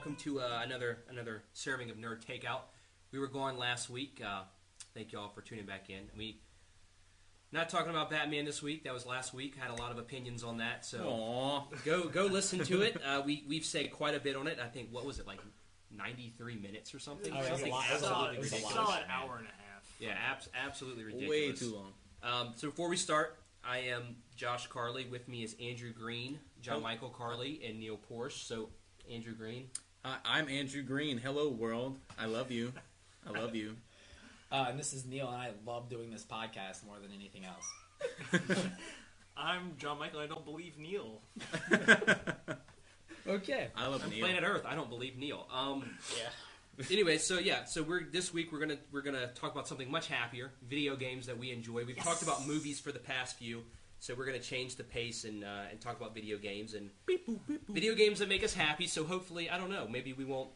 welcome to another serving of Nerd Takeout. We were gone last week. Thank you all for tuning back in. We not talking about Batman this week. That was last week. Had a lot of opinions on that. So go listen to it. We've said quite a bit on it. I think what was it like 93 minutes or something? It was a lot. It was a solid hour and a half. Yeah, absolutely ridiculous. Way too long. So before we start, I am Josh Carley. With me is Andrew Green, John Michael Carley, and Neil Porsche. So, Andrew Green. Hi, I'm Andrew Green. Hello, world. I love you. I love you. And this is Neil, and I love doing this podcast more than anything else. I'm John Michael. I don't believe Neil. Okay. I love I'm Neil. Planet Earth. I don't believe Neil. Yeah. Anyway, so this week we're gonna talk about something much happier: video games that we enjoy. We've talked about movies for the past few, so we're gonna change the pace and talk about video games and video games that make us happy. So hopefully, I don't know, maybe we won't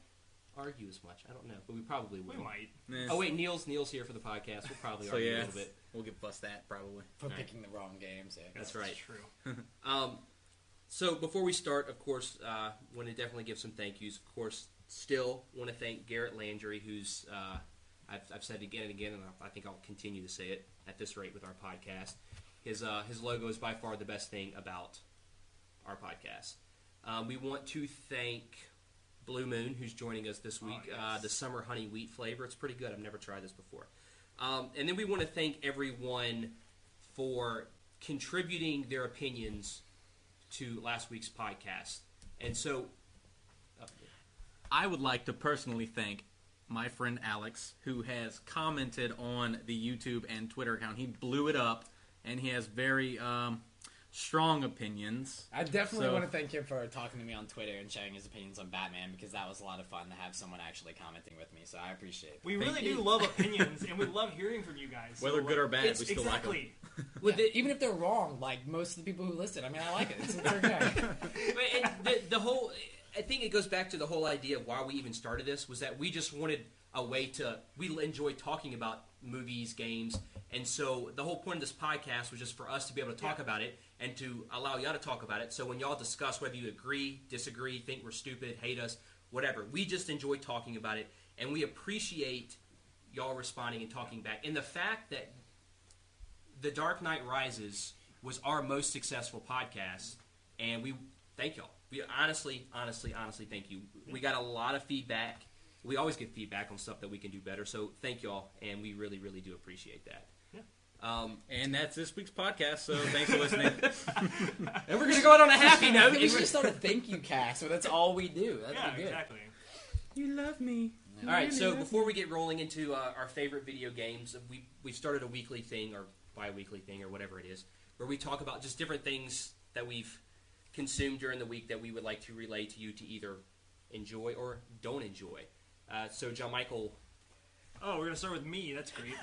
argue as much. I don't know, but we probably will. We might. Nah. Oh wait, Neil's here for the podcast. We'll probably argue a little bit. We'll get bust that probably. For picking the wrong games. Yeah. That's right. True. So before we start, of course, want to definitely give some thank yous. Of course, still want to thank Garrett Landry, who's I've said it again and again, and I think I'll continue to say it at this rate with our podcast. His logo is by far the best thing about our podcast. We want to thank Blue Moon, who's joining us this week. Yes. The summer honey wheat flavor. It's pretty good. I've never tried this before. And then we want to thank everyone for contributing their opinions to last week's podcast. And so I would like to personally thank my friend Alex, who has commented on the YouTube and Twitter account. He blew it up, and he has very strong opinions. I definitely want to thank him for talking to me on Twitter and sharing his opinions on Batman, because that was a lot of fun to have someone actually commenting with me, so I appreciate it. We really do love opinions, and we love hearing from you guys. Whether good or bad, we still like them. Exactly. Even if they're wrong, like most of the people who listen, I mean, I like it. It's okay. And the whole, I think it goes back to the whole idea of why we even started this, was that we just wanted a way to, we enjoy talking about movies, games, and so the whole point of this podcast was just for us to be able to talk about it and to allow y'all to talk about it. So when y'all discuss whether you agree, disagree, think we're stupid, hate us, whatever, we just enjoy talking about it, and we appreciate y'all responding and talking back. And the fact that The Dark Knight Rises was our most successful podcast, and we thank y'all. We honestly thank you. We got a lot of feedback. We always get feedback on stuff that we can do better, so thank y'all, and we really, really do appreciate that. Yeah. And that's this week's podcast, so thanks for listening. And we're going to go out on a happy note. We should start a thank you cast, so that's all we do. That'd Yeah, be good. exactly. You love me. All right, so before we get rolling into our favorite video games, we started a weekly thing or bi-weekly thing or whatever it is, where we talk about just different things that we've consumed during the week that we would like to relay to you to either enjoy or don't enjoy. So, John Michael. Oh, we're going to start with me. That's great.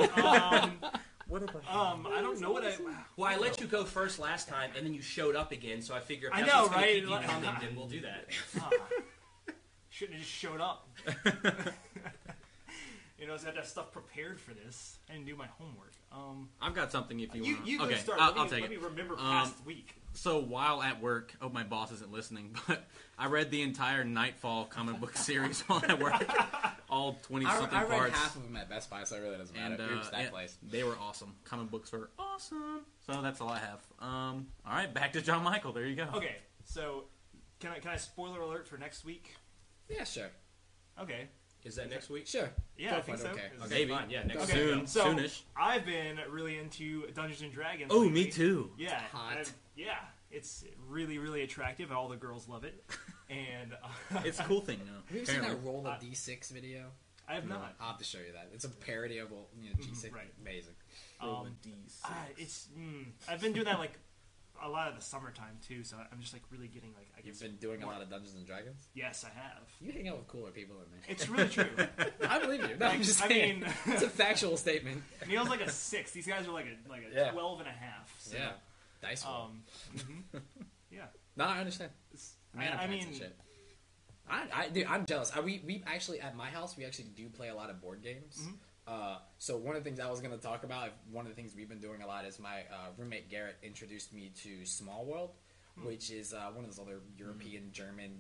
What about I don't know what I... Well, I let you go first last time, and then you showed up again, so I figure if I that's know, what's going to right? keep you coming, then we'll do that. Shouldn't have just showed up. You know, so I had to have stuff prepared for this. I didn't do my homework. I've got something if you want. You Okay, go start. I'll take let it. me remember past week. So while at work, I hope my boss isn't listening, but I read the entire Nightfall comic book series while at work, all 20-something I read parts. half of them at Best Buy, so it really doesn't matter. And Oops, that place. they were awesome. Comic books were awesome. So that's all I have. All right, back to John Michael. There you go. Okay, so can I spoiler alert for next week? Yeah, sure. Okay. Is that next week? Sure. Yeah, Go I for think it, so. okay. Is- Maybe. Fine, yeah, next Okay. week. Soon. So Soonish. I've been really into Dungeons and Dragons. Oh, lately. me too. Yeah, Hot. yeah, it's really, really attractive. All the girls love it, and It's a cool thing, though. Have you ever seen that Apparently. Roll a D6 video? I have not. I'll have to show you that. It's a parody of G6. Right. Amazing. Roll a D6. It's I've been doing that like a lot of the summertime too, so I'm just like really getting like I You've guess been doing a lot of Dungeons and Dragons? yes, I have. You hang out with cooler people than me. It's really true. I believe you. No, I'm just I saying. mean- It's a factual statement. Neil's like a 6. These guys are like a Yeah. 12 and a half. So, Yeah. Dice roll. yeah. No, I understand. I mean, and shit. Dude, I'm jealous. We actually at my house we actually do play a lot of board games. So one of the things I was going to talk about, one of the things we've been doing a lot is my roommate Garrett introduced me to Small World, which is one of those other European, German,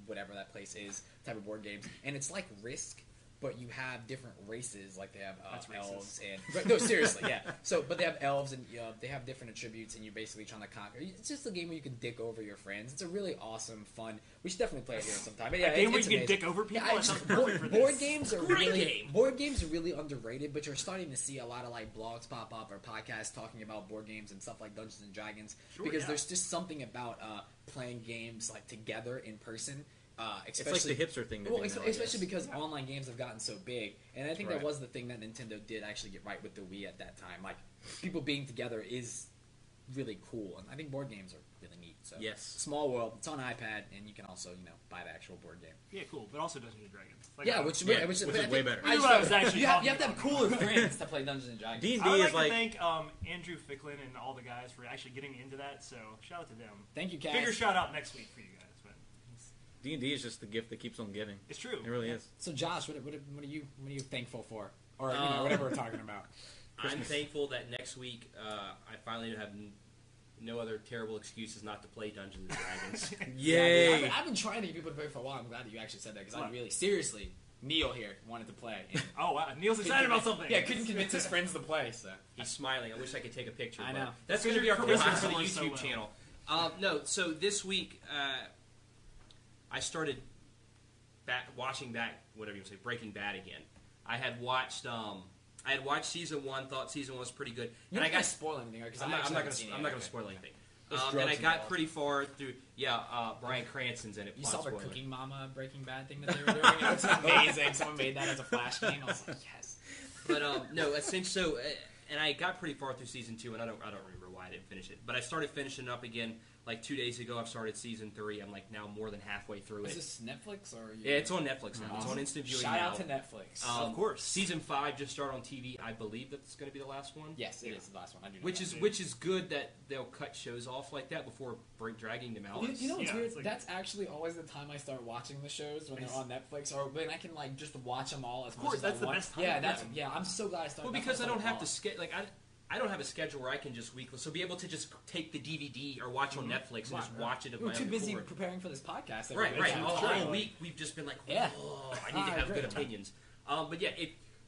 whatever that place is, type of board games. And it's like Risk, but you have different races, like they have elves and no, seriously, yeah. But they have elves and they have different attributes, and you're basically trying to conquer. It's just a game where you can dick over your friends. It's a really awesome, fun. We should definitely play it here sometime. But yeah, a game where it's you can amazing. dick over people. Yeah, That sounds perfect for board this. games are Great really game. board games are really underrated, but you're starting to see a lot of like blogs pop up or podcasts talking about board games and stuff like Dungeons and Dragons because there's just something about playing games like together in person. Especially it's like the hipster thing. Especially because online games have gotten so big, and I think that was the thing that Nintendo did actually get right with the Wii at that time. Like people being together is really cool, and I think board games are really neat. So Yes. Small World. It's on iPad, and you can also buy the actual board game. Yeah, cool. But also Dungeons and Dragons. Like, Which is which is way better. I was actually you have talking to have about. cooler friends to play Dungeons and Dragons. D&D I would is like like to thank Andrew Ficklin and all the guys for actually getting into that. So shout out to them. Thank you, Cass. Bigger shout out next week for you guys. But D&D is just the gift that keeps on giving. it's true. It really is. So Josh, what are you thankful for, or whatever we're talking about? I'm thankful that next week I finally have no other terrible excuses not to play Dungeons and Dragons. Yay! I've been trying to get people to play for a while. I'm glad that you actually said that because I really, seriously, Neil here wanted to play. And Oh wow, Neil's excited about something. Yeah, couldn't convince his friends to play. So He's smiling. I wish I could take a picture. I but know. That's Because going to be our your picture charisma for the works so YouTube well. channel. No, so this week I started watching back, whatever you say, Breaking Bad again. I had watched season 1, thought season 1 was pretty good. you're And not I gonna got spoil anything, because I'm not going to spoil anything. There's And drugs I got involved. pretty far through. Yeah, Bryan Cranston's in it. You plot saw the spoiler. Cooking Mama Breaking Bad thing that they were doing. It was amazing. Someone made that as a flash game. I was like, yes. But no, essentially, so and I got pretty far through season 2, and I don't remember why I didn't finish it. But I started finishing up again like 2 days ago. I've started season 3. I'm like now more than halfway through Is it. this Netflix or? Yeah, it's on Netflix now. It's on instant viewing Shout now. out to Netflix. Of course. Season 5 just started on TV. I believe that's going to be the last one. yes, it is the last one. I do know Which that. is good that they'll cut shows off like that before dragging them out. You know what's Yeah, weird? it's like- That's actually always the time I start watching the shows when they're on Netflix, or when I can like just watch them all as much course, as that's I the want. best time Yeah, to do it. I'm so glad I started. Well, that's because why I don't have to follow. I don't have a schedule where I can just weekly. So be able to just take the DVD or watch on Netflix and just watch it. Of We were my too own busy accord. preparing for this podcast. that Right, we right. mentioned. All week we've just been like, Yeah. oh, I need to I have agree. good opinions. But yeah,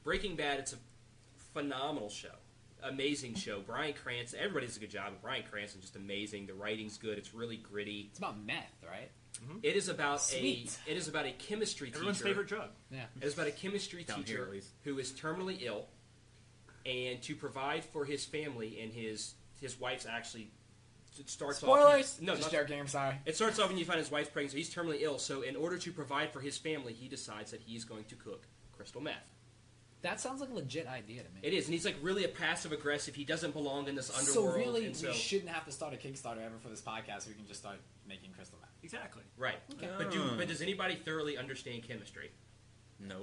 Breaking Bad, it's a phenomenal show. Amazing show. Bryan Cranston, everybody does a good job. But Bryan Cranston, just amazing. The writing's good. It's really gritty. It's about meth, right? It is about Sweet. it is about a chemistry Everyone's teacher. favorite drug. Yeah. It is about a chemistry Down here, teacher at least. who is terminally ill, and to provide for his family and his wife's actually. It starts Spoilers. off. No, just not- joking. I'm sorry. It starts off when you find his wife's pregnant, so he's terminally ill. So in order to provide for his family, he decides that he's going to cook crystal meth. That sounds like a legit idea to me. It is, and he's like really a passive aggressive. He doesn't belong in this So underworld. really, and so, we shouldn't have to start a Kickstarter ever for this podcast. We can just start making crystal meth. Exactly. right. Okay. But does anybody thoroughly understand chemistry? No.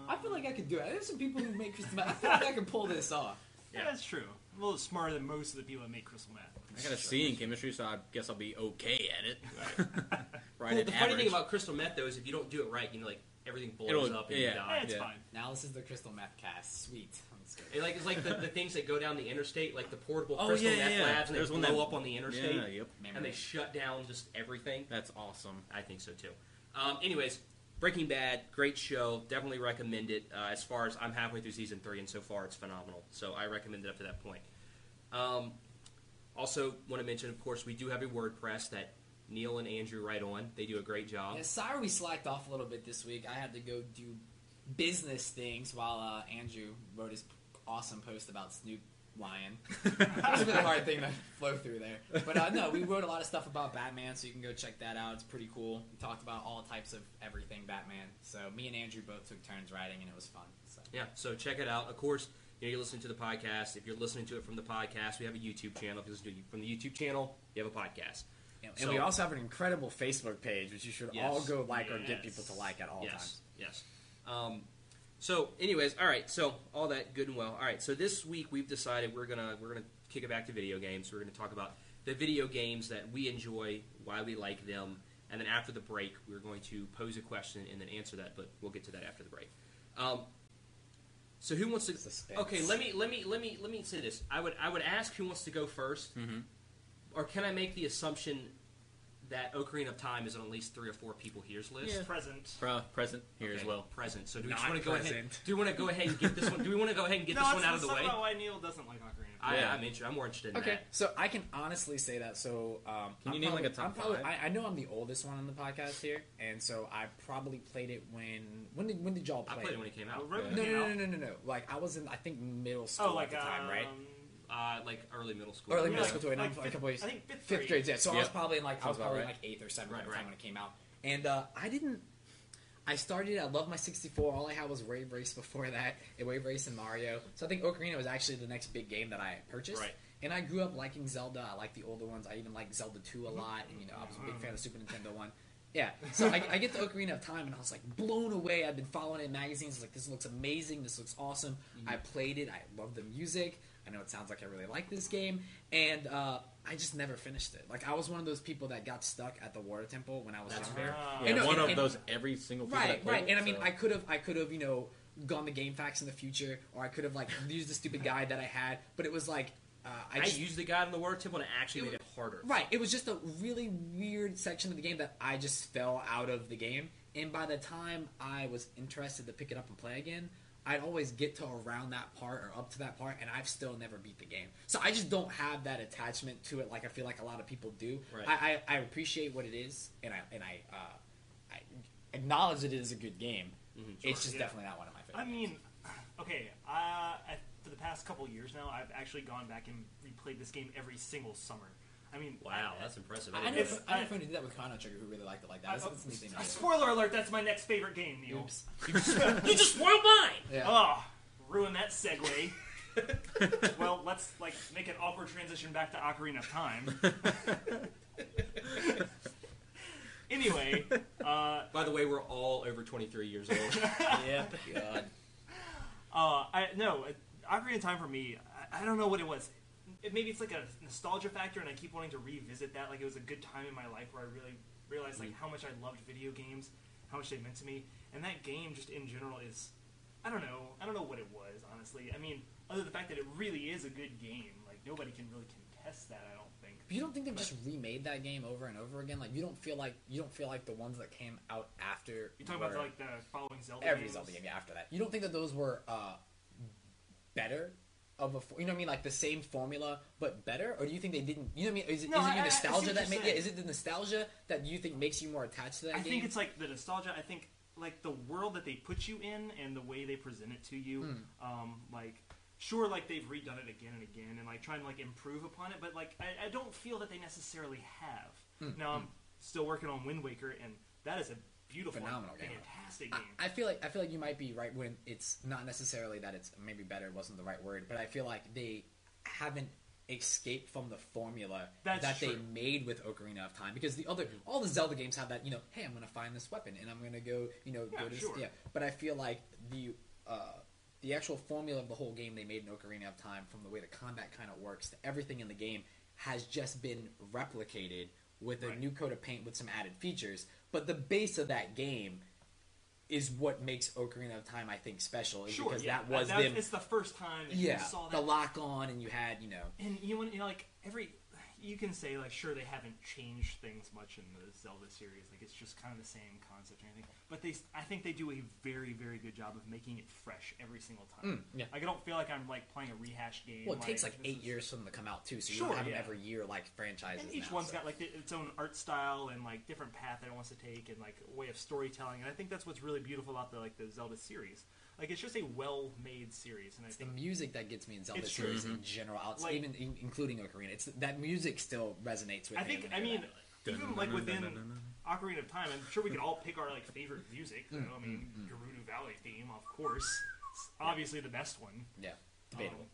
I feel like I could do it. There's some people who make crystal meth. I feel like I can pull this off. Yeah, that's true. I'm a little smarter than most of the people that make crystal meth. I got a C in chemistry, so I guess I'll be okay at it. right Well, at the funny average. thing about crystal meth, though, is if you don't do it right, like everything blows It'll- up and you yeah. die. It's Yeah. fine. Now this is the crystal meth cast. Sweet. That's good. It's like the things that go down the interstate, like the portable Oh, crystal yeah, meth yeah. labs, and There's they one blow that- up on the interstate, Yeah, yep. and they shut down just everything. That's awesome. I think so too. Anyways, Breaking Bad, great show. Definitely recommend it. As far as I'm halfway through season 3, and so far it's phenomenal. So I recommend it up to that point. Also, want to mention, of course, we do have a WordPress that Neil and Andrew write on. They do a great job. Yeah, sorry we slacked off a little bit this week. I had to go do business things while Andrew wrote his awesome post about Snoop lying. It was a really hard thing to flow through there. But no, we wrote a lot of stuff about Batman, so you can go check that out. It's pretty cool. We talked about all types of everything Batman. So me and Andrew both took turns writing, and it was fun. So. Yeah, so check it out. Of course, you're listening to the podcast. If you're listening to it from the podcast, we have a YouTube channel. If you're listening to it from the YouTube channel, you have a podcast. And So- we also have an incredible Facebook page, which you should Yes. all go like or get Yes. people to like at all Yes, times. yes. So, anyways, all right. So, all that good and well. All right. So this week we've decided we're gonna kick it back to video games. We're gonna talk about the video games that we enjoy, why we like them, and then after the break, we're going to pose a question and then answer that. But we'll get to that after the break. So who wants to? Suspense. Okay, let me say this. I would ask who wants to go 1st Mhm. or can I make the assumption that Ocarina of Time is on at least 3 or 4 people here's list. Yeah. Present. Present here Okay, as well. Present. So do we Not just want to go ahead? present. Do we want to go ahead and get this one? Do we want to go ahead and get this one out of the let's way? talk about why Neil doesn't like Ocarina of Time. Yeah. I'm more interested in Okay, that. so I can honestly say that. So, Can you I'm name, like, probably- a top I'm probably- five? I know I'm the oldest one on the podcast here, and so I probably played it when did y'all I play played it when it came out. Right when No, it came no, out. no. Like I was in, I think, middle school Oh, like at the time, right? Like early middle school. Early yeah, middle school too, and like I'm a fifth- couple years. I think fifth Fifth grade, yeah. So I was Yep. probably in like Sounds about right. 8th or 7th Right, at the right. time when it came out. And I didn't. I started. I loved my 64. All I had was Wave Race before that, and Wave Race and Mario. So I think Ocarina was actually the next big game that I purchased. Right. And I grew up liking Zelda. I like the older ones. I even liked Zelda 2 a lot, and I was a big fan of the Super Nintendo one. Yeah, so I get the Ocarina of Time, and I was like blown away. I've been following it in magazines. I was like, this looks amazing. This looks awesome. I played it. I love the music. I know it sounds like I really like this game, and I just never finished it. Like I was one of those people that got stuck at the Water Temple when I was That's younger. fair. Yeah, And no, one and- of those every single people Right, that played right. it, And I mean, so- I could have, gone to GameFAQs in the future, or I could have like used the stupid guide that I had. But it was like, I used the guide on the Water Temple and it actually made it harder. right. It was just a really weird section of the game that I just fell out of the game. And by the time I was interested to pick it up and play again, I'd always get to around that part or up to that part, and I've still never beat the game. So I just don't have that attachment to it like I feel like a lot of people do. Right. I appreciate what it is, and I acknowledge that it is a good game. It's just Yeah. definitely not one of my I favorites. mean, okay, for the past couple years now, I've actually gone back and replayed this game every single summer. I mean, Wow, that's impressive. I didn't know know a friend who did that with Chrono Trigger who really liked it like that. It's a neat thing to do. spoiler alert, that's my next favorite game, Neil. Oops. You just spoiled mine! Yeah. Oh, ruin that segue. Well, let's make an awkward transition back to Ocarina of Time. Anyway, By the way, we're all over 23 years old. Yep. God. Ocarina of Time for me, I don't know what it was. Maybe it's like a nostalgia factor, and I keep wanting to revisit that. Like it was a good time in my life where I really realized how much I loved video games, how much they meant to me, and that game just in general is, I don't know what it was honestly. I mean, other than the fact that it really is a good game, like nobody can really contest that. I don't think. But you don't think they've just remade that game over and over again? Like you don't feel like the ones that came out after. You talking about the following Zelda every games? Zelda game after that. You don't think that those were better of a you know what I mean, like the same formula but better, or do you think they didn't? You know what I mean? Is it No, your I see nostalgia what that you're makes? Yeah, saying. is it the nostalgia that you think makes you more attached to that I game? think it's like the nostalgia. I think like the world that they put you in and the way they present it to you. Sure, like they've redone it again and again and like trying to like improve upon it, but like I don't feel that they necessarily have. Now I'm still working on Wind Waker, and that is a beautiful, Phenomenal game. fantastic game. I feel like you might be right when it's not necessarily that it's maybe better wasn't the right word, but I feel like they haven't escaped from the formula That's that they true. made with Ocarina of Time, because all the Zelda games have that, hey, I'm gonna find this weapon and I'm gonna go go to sure. but I feel like the actual formula of the whole game they made in Ocarina of Time, from the way the combat kind of works to everything in the game, has just been replicated with a Right. new coat of paint with some added features. But the base of that game is what makes Ocarina of Time, I think, special. Is Sure, because yeah. that was That's- them. It's the first time that Yeah, you saw the that. lock on, and you had And like you can say like sure they haven't changed things much in the Zelda series, like it's just kind of the same concept and everything, but I think they do a very, very good job of making it fresh every single time. yeah. Like I don't feel like I'm like playing a rehashed game. Well, it takes like this 8 is- years for them to come out too, so you Sure, don't have them yeah. every year like franchises. And each now, one's so. got like its own art style and like different path that it wants to take and like way of storytelling, and I think that's what's really beautiful about the Zelda series. Like it's just a well-made series, and I It's the think music that gets me in Zelda It's true. series in general, Like- including Ocarina. It's that music still resonates with I me. think when I hear mean that. even like within Ocarina of Time, I'm sure we could all pick our like favorite music. You know, I mean, Gerudo Valley theme, of course, it's obviously the best one. yeah, debatable.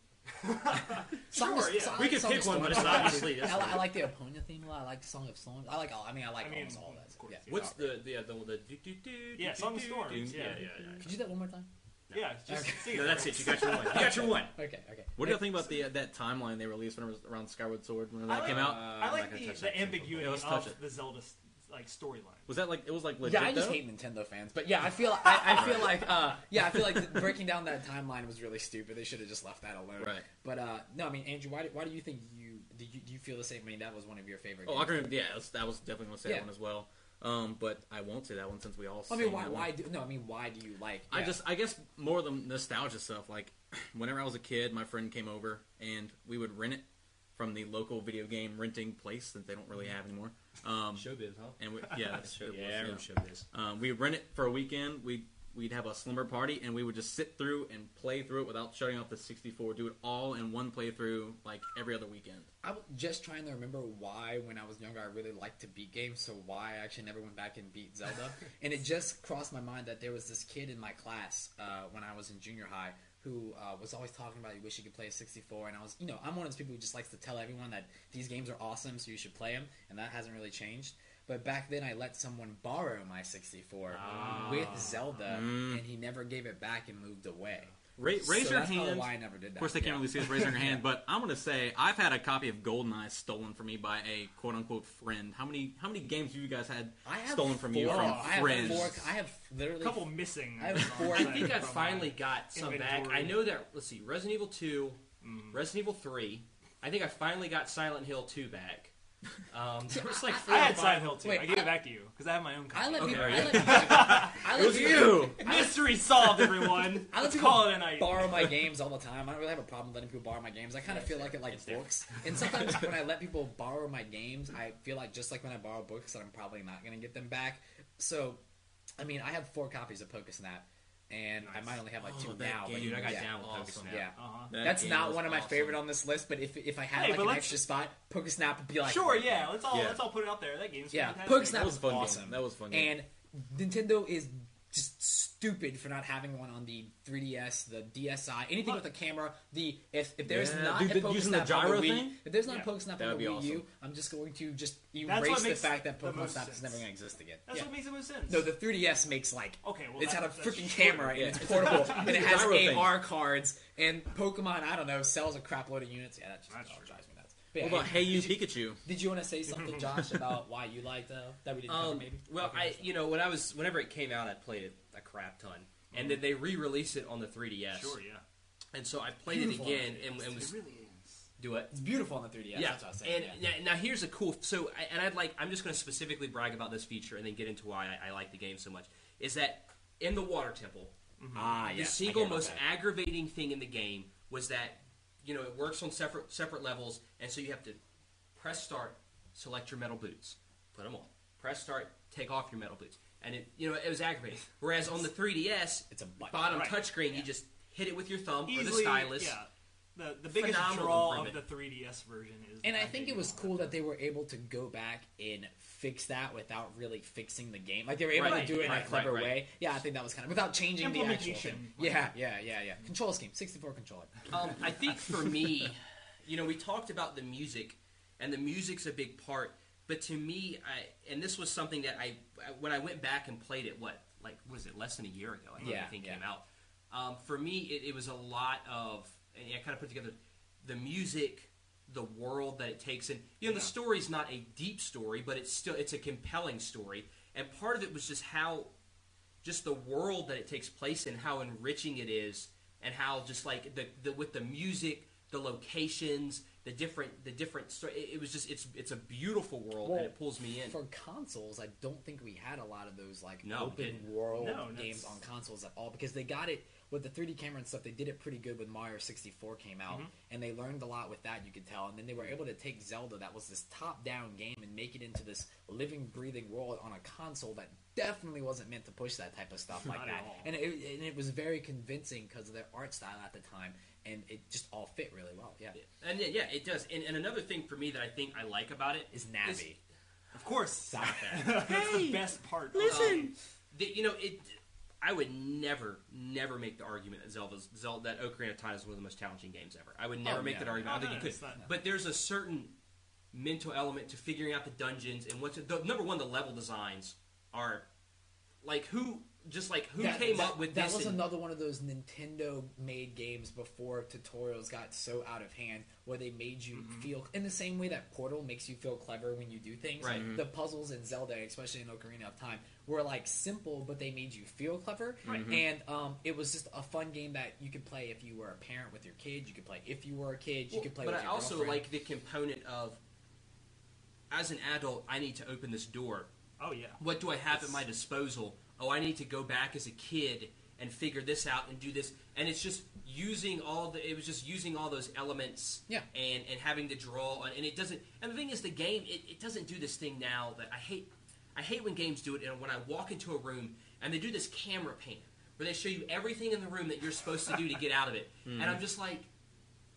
Sure, yeah. We could Song of pick one, but Storms, it's obviously this I one. like the Epona theme a lot. I like the Song of Storms. I like almost all of that. of course, Yeah. yeah. What's the do-do-do, Yeah, Song of do-do-do, Storms, do- yeah. yeah. Could you do that one more time? Yeah, just Okay. sing No, it. that's it. You got your one. You got your one. Okay. What do y'all think about that timeline they released when it was around Skyward Sword when that I came like- out? I like the ambiguity Yeah, let's touch of it. the Zelda like storyline. Was that like it was like legit? Yeah, I just though? hate Nintendo fans, but yeah, I feel I feel like breaking down that timeline was really stupid. They should have just left that alone. Right. But no, I mean, Andrew, why do you think you do you feel the same? I mean, that was one of your favorite. Oh, games. that was definitely going to say that one as well. But I won't say that one since we all. I mean, why do you like? Yeah. I guess more the nostalgia stuff. Like, whenever I was a kid, my friend came over and we would rent it from the local video game renting place that they don't really have anymore. Showbiz, huh? And that's Showbiz. yeah, I remember Showbiz. we rent it for a weekend. We'd have a slumber party, and we would just sit through and play through it without shutting off the 64. Do it all in one playthrough, like every other weekend. I was just trying to remember why, when I was younger, I really liked to beat games. So why I actually never went back and beat Zelda. And it just crossed my mind that there was this kid in my class when I was in junior high who was always talking about he wish he could play a 64. And I was, I'm one of those people who just likes to tell everyone that these games are awesome, so you should play them. And that hasn't really changed. But back then, I let someone borrow my 64 with Zelda, and he never gave it back and moved away. Raise so your that's hand. why I never did that. Of course, they can't really see us raising our hand, but I'm going to say I've had a copy of GoldenEye stolen from me by a quote-unquote friend. How many games have you guys had stolen from you from friends? I have literally a couple missing. I have 4. I think I finally got some back. I know that. Let's see, Resident Evil 2, Resident Evil 3. I think I finally got Silent Hill 2 back. There was like 4 I or had 5. Silent Hill 2. Wait, I gave it back to you because I have my own copy. I let people. It was you. Mystery solved, everyone. I let Let's people call it a night. borrow my games all the time. I don't really have a problem letting people borrow my games. I kind of feel like it like books. And sometimes when I let people borrow my games, I feel like just like when I borrow books that I'm probably not going to get them back. So, I mean, I have 4 copies of PokeSnap. And I might only have like 2 that now. game, But Dude, I got yeah. down with Awesome. PokeSnap. Yeah. That That's game not was one of my awesome. favorite on this list, but if I had Hey, like but an let's- extra spot, PokeSnap would be like Sure, yeah. Let's Yeah. all put it out there. That game's Yeah, fantastic. PokeSnap That was was fun awesome. game. That was a fun game. And Nintendo is just stupid for not having one on the 3DS, the DSi, anything with a camera. If there's Yeah, not dude, a using the PokeSnap on gyro the Wii, thing? if there's not Yeah. a PokeSnap That on would the be Wii U, awesome. I'm just going to just That's what erase the makes fact that the Pokemon most Snap is sense. never going to exist again. That's Yeah. what makes the most sense. No, the 3DS makes like Okay, well, it's had a that's freaking true. camera and it's portable and it has gyro thing. AR cards and Pokemon. I don't know, sells a crap load of units. Yeah, that just That's all true. drives me nuts. But yeah, What about Hey You Pikachu? did you want to say something, Josh, about why you liked that we didn't cover? Maybe. Well, Okay. whenever it came out, I played it a crap ton, and then they re-released it on the 3DS. Sure, yeah. And so I played Beautiful. it again, and was It really is. do it. It's beautiful on the 3DS. Yeah, That's what I was saying. and yeah. now here's a cool. I'm just going to specifically brag about this feature, and then get into why I like the game so much. Is that in the water temple? The single most aggravating thing in the game was that it works on separate levels, and so you have to press start, select your metal boots, put them on. Press start, take off your metal boots, and it was aggravating. Whereas on the 3DS, It's a button. bottom Right. touchscreen, you just hit it with your thumb or the Easily, stylus. yeah. The biggest Phenomenal draw improvement. of the 3DS version is. And I that think game it was on cool that they were able to go back and fix that without really fixing the game. Like they were able Right, to do it in a right, clever right. way. Yeah, I think that was kind of without changing the actual Implementation. thing. Yeah. Control scheme, 64 controller. I think for me, we talked about the music, and the music's a big part. But to me, and this was something that when I went back and played it, was it less than a year ago? I think came out. For me, it was a lot of, and I kind of put together the music, the world that it takes in. The story's not a deep story, but it's a compelling story. And part of it was just the world that it takes place in, how enriching it is, and how just like with the music, the locations, the different story. It was just it's a beautiful world, and it pulls me in. For consoles, I don't think we had a lot of those No, open didn't. world No, games that's- on consoles at all because they got it with the 3D camera and stuff. They did it pretty good when Mario 64 came out, and they learned a lot with that. You could tell, and then they were able to take Zelda, that was this top-down game, and make it into this living, breathing world on a console that definitely wasn't meant to push that type of stuff like Not that. at all. And it was very convincing because of their art style at the time, and it just all fit really well. Yeah, And yeah, it does. And another thing for me that I think I like about it is Navi. Of course. Stop that. That's the best part. I would never make the argument that Ocarina of Time is one of the most challenging games ever. I would never make that argument. I don't think you it's could. not. But there's a certain mental element to figuring out the dungeons and number one, the level designs are who came up with that this? That was and- another one of those Nintendo-made games before tutorials got so out of hand, where they made you feel in the same way that Portal makes you feel clever when you do things. Right. The puzzles in Zelda, especially in Ocarina of Time, were like simple, but they made you feel clever. Right. And it was just a fun game that you could play if you were a parent with your kid. You could play if you were a kid. You could play. But with I your also girlfriend. like the component of, as an adult, I need to open this door. Oh yeah. What do I have at my disposal? Oh, I need to go back as a kid and figure this out and do this. And it's just using it was just using all those elements. Yeah. And having to draw. And it doesn't, and the thing is, the game, it doesn't do this thing now that I hate when games do it. And when I walk into a room and they do this camera pan where they show you everything in the room that you're supposed to do to get out of it. And I'm just like,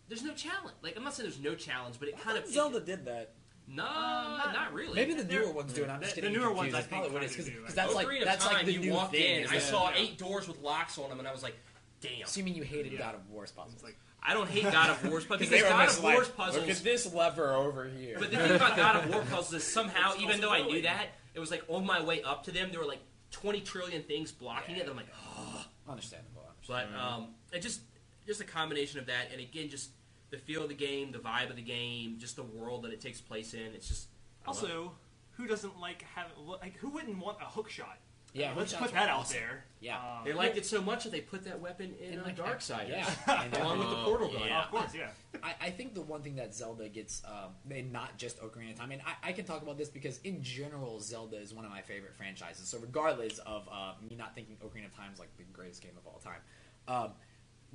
there's no challenge. Like, I'm not saying there's no challenge, but it kind of... Zelda did that. No, not really. Maybe the newer ones do it. I'm just the getting newer confused. ones, I That's probably think, what it is kinda do, because right? that's Ocarina of that's Time, like the you new walked thing. in, I is saw that- 8 doors with locks on them, and I was like, damn. Assuming you hated Yeah. God of War's puzzles. It's like, I don't hate God of War's puzzles, They because were God just of like, War's puzzles... Look at this lever over here. But the thing about God of War puzzles is somehow, It's even also though I knew rolling. that, it was like on my way up to them, there were like 20 trillion things blocking it, and I'm like, oh. Understandable. But it just a combination of that, and again, just the feel of the game, the vibe of the game, just the world that it takes place in. It's just I love it. also, who doesn't who wouldn't want a hook shot? Yeah, Let's hook put shots that were out awesome. there. Yeah. They liked it so much that they put that weapon in like Dark Side. Yeah. Along with the portal gun. Of course, yeah. I think the one thing that Zelda gets, and not just Ocarina of Time, and I can talk about this because in general, Zelda is one of my favorite franchises. So regardless of me not thinking Ocarina of Time is like the greatest game of all time,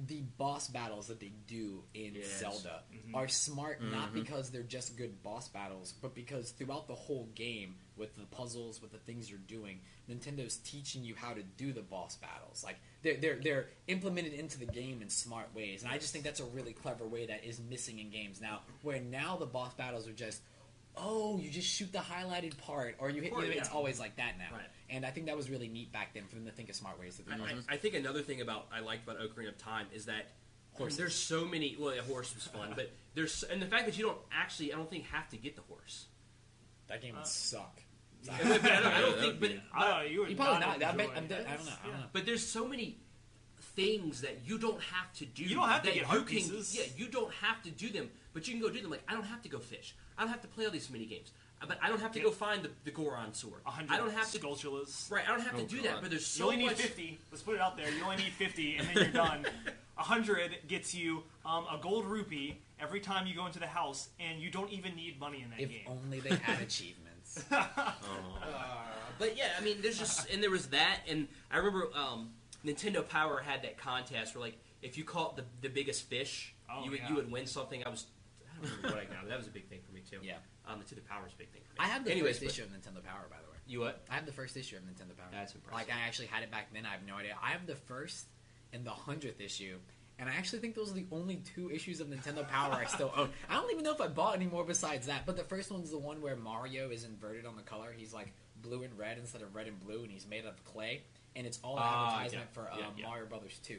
the boss battles that they do in Yes. Zelda are smart, not because they're just good boss battles, but because throughout the whole game, with the puzzles, with the things you're doing, Nintendo's teaching you how to do the boss battles. Like they're implemented into the game in smart ways, and I just think that's a really clever way that is missing in games now. Where now the boss battles are just, oh, you just shoot the highlighted part, or you hit. Or, It's yeah. always like that now, Right. and I think that was really neat back then for them to think of smart ways to do it. I think another thing I liked about Ocarina of Time is that Horses. there's so many. Well, a horse was fun, but and the fact that you don't actually, I don't think, have to get the horse. That game would suck. But I don't think, but I don't know. You would You probably not. enjoy I it. don't know. I don't know. But there's so many things that you don't have to do. You don't have to that get you heart can- pieces. Yeah, you don't have to do them, but you can go do them. Like, I don't have to go fish. I don't have to play all these mini games. But I don't have to go find the Goron sword. 100 I don't have to. Skulltulas. Right, I don't have to do that. God. But there's You so only need much. 50. Let's put it out there. You only need 50, and then you're done. 100 gets you a gold rupee every time you go into the house, and you don't even need money in that If game. only they had achievements. But yeah, I mean, there's just and there was that, and I remember Nintendo Power had that contest where like if you caught the biggest fish, Oh, you yeah. would win something. I don't remember what I got. That was a big thing for me too. Yeah. Nintendo Power is a big thing for me. I have the Anyways, first issue of Nintendo Power, by the way. You what? I have the first issue of Nintendo Power. That's impressive. Like, I actually had it back then. I have no idea. I have the first and the 100th issue, and I actually think those are the only 2 issues of Nintendo Power I still own. I don't even know if I bought any more besides that, but the first one's the one where Mario is inverted on the color. He's like blue and red instead of red and blue, and he's made of clay, and it's all an advertisement for Mario Brothers 2.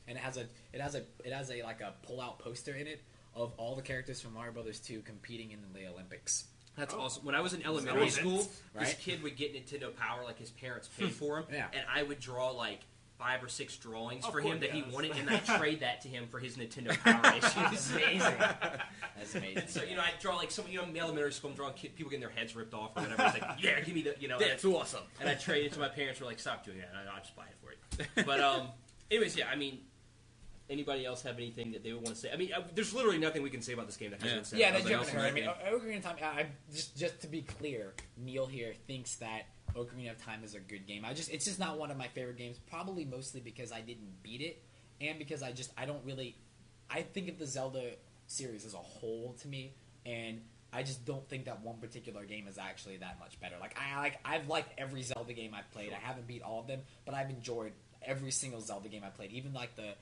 And it has a like a pull-out poster in it of all the characters from Mario Brothers 2 competing in the Olympics. That's awesome. When I was in elementary That's school, right? this kid would get Nintendo Power, like his parents paid for him, Yeah. and I would draw like 5 or 6 drawings Of for course, him that he yes. wanted, and I trade that to him for his Nintendo Power issues. That's amazing. That's amazing. So I draw like some, in elementary school, I'm drawing people getting their heads ripped off or whatever. It's like, yeah, give me the, That's awesome. and I trade it to my parents. Were like, stop doing that. I'll just buy it for you. But anyways, yeah. I mean, anybody else have anything that they would want to say? I mean, there's literally nothing we can say about this game that hasn't been said. Yeah, I that was like, jumped also her. I mean, like Ocarina of Time. I just to be clear, Neil here thinks that Ocarina of Time is a good game. It's just not one of my favorite games. Probably mostly because I didn't beat it, and because I don't really. I think of the Zelda series as a whole to me, and I just don't think that one particular game is actually that much better. I've liked every Zelda game I've played. I haven't beat all of them, but I've enjoyed every single Zelda game I played, even like the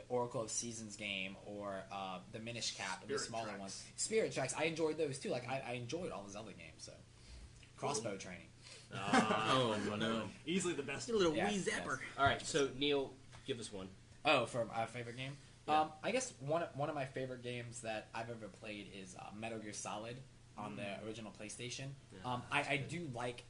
Oracle of Seasons game or the Minish Cap and the Spirit smaller Tracks. ones. Spirit Tracks, I enjoyed those too. Like I enjoyed all the Zelda games. So crossbow training. Oh no! Easily the best. You little Yes, wee yes. zapper. All right, so Neil, give us one. Oh, for my favorite game. Yeah. I guess one of my favorite games that I've ever played is Metal Gear Solid on the original PlayStation. Yeah, I do like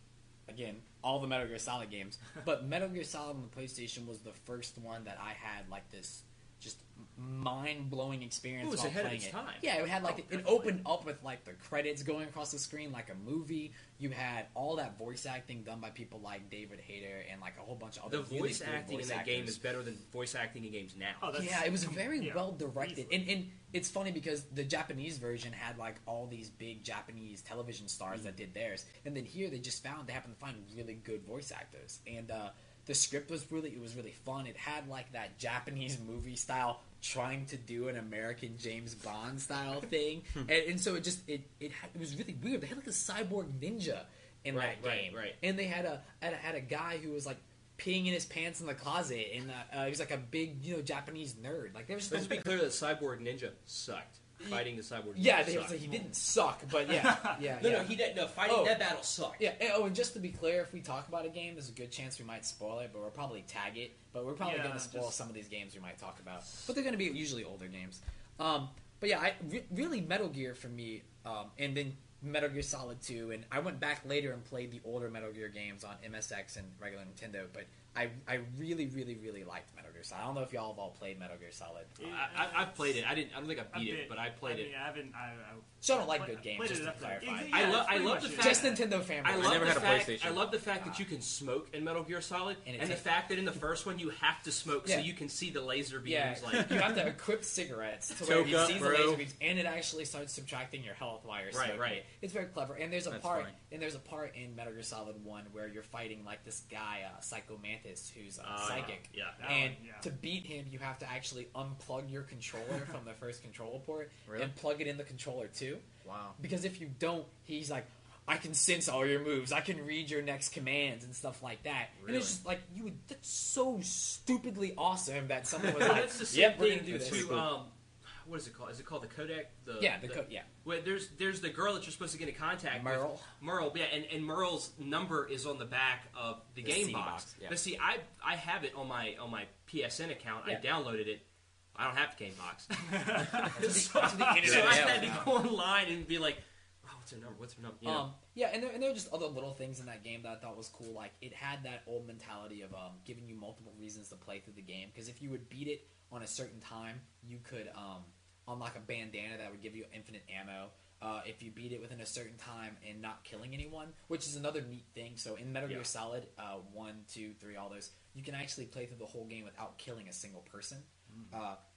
again, all the Metal Gear Solid games. But Metal Gear Solid on the PlayStation was the first one that I had like this just mind-blowing experience It was while ahead of playing its it. time. Yeah, it had like it definitely. opened up with like the credits going across the screen like a movie. You had all that voice acting done by people like David Hayter and like a whole bunch of other The really voice good acting voice in that game actors. is better than voice acting in games now. Oh, that's, Yeah, it was very yeah, well directed, easily. and it's funny because the Japanese version had like all these big Japanese television stars that did theirs, and then here they just found they happened to find really good voice actors, and the script was really fun. It had like that Japanese movie style trying to do an American James Bond style thing, and so it was really weird. They had like a cyborg ninja in Right, that game, right. and they had a guy who was like peeing in his pants in the closet, and he was like a big Japanese nerd. Like there was Let's be clear that Cyborg Ninja sucked. Fighting the Cyborg Ninja yeah, sucked. he didn't suck, but yeah, yeah, No, yeah. no, he didn't. No, fighting Oh. that battle sucked. Yeah. And just to be clear, if we talk about a game, there's a good chance we might spoil it, but we'll probably tag it. But we're probably Yeah, going to spoil just- some of these games we might talk about. But they're going to be usually older games. But yeah, really Metal Gear for me, and then Metal Gear Solid 2, and I went back later and played the older Metal Gear games on MSX and regular Nintendo, but I really, really, really liked Metal Gear Solid. I don't know if y'all have all played Metal Gear Solid. I've played it. I don't think I A beat bit. it, but I played it. I haven't. So I don't like Play- good games, played just it to enough to- clarify. Yeah, I that's love pretty the much it. fact- Just Nintendo fanboy. I love never the had a fact. PlayStation. I love the fact that you can smoke in Metal Gear Solid, And it and the takes- fact that in the first one you have to smoke so Yeah. you can see the laser beams. Yeah, Like you have to equip cigarettes to where Choke he up, sees bro. the laser beams, and it actually starts subtracting your health while you're Right, smoking right. it. It's very clever. And there's a That's part, funny. in Metal Gear Solid 1 where you're fighting like this guy, Psycho Mantis, who's Oh, psychic. yeah. That And one, yeah. to beat him, you have to actually unplug your controller from the first controller port Really? and plug it in the controller too. Wow. Because if you don't, he's like, I can sense all your moves. I can read your next commands and stuff like that. And Really? it's just like that's so stupidly awesome that someone was Well, like, that's the same "Yep, we're thing gonna do this." to what is it called? Is it called the codec? Yeah. Well, there's the girl that you're supposed to get in contact Merle. with. Merle, yeah, and Merle's number is on the back of the game C box. box, yeah. But see, I have it on my PSN account. Yeah. I downloaded it. I don't have the game box. That's so what the internet I is had to now. go online and be like, oh, what's her number? What's her number? You know? Yeah, and there were just other little things in that game that I thought was cool. Like it had that old mentality of giving you multiple reasons to play through the game. Because if you would beat it on a certain time, you could unlock a bandana that would give you infinite ammo. If you beat it within a certain time and not killing anyone, which is another neat thing. So in Metal Gear Yeah. Solid 1, 2, 3, all those, you can actually play through the whole game without killing a single person.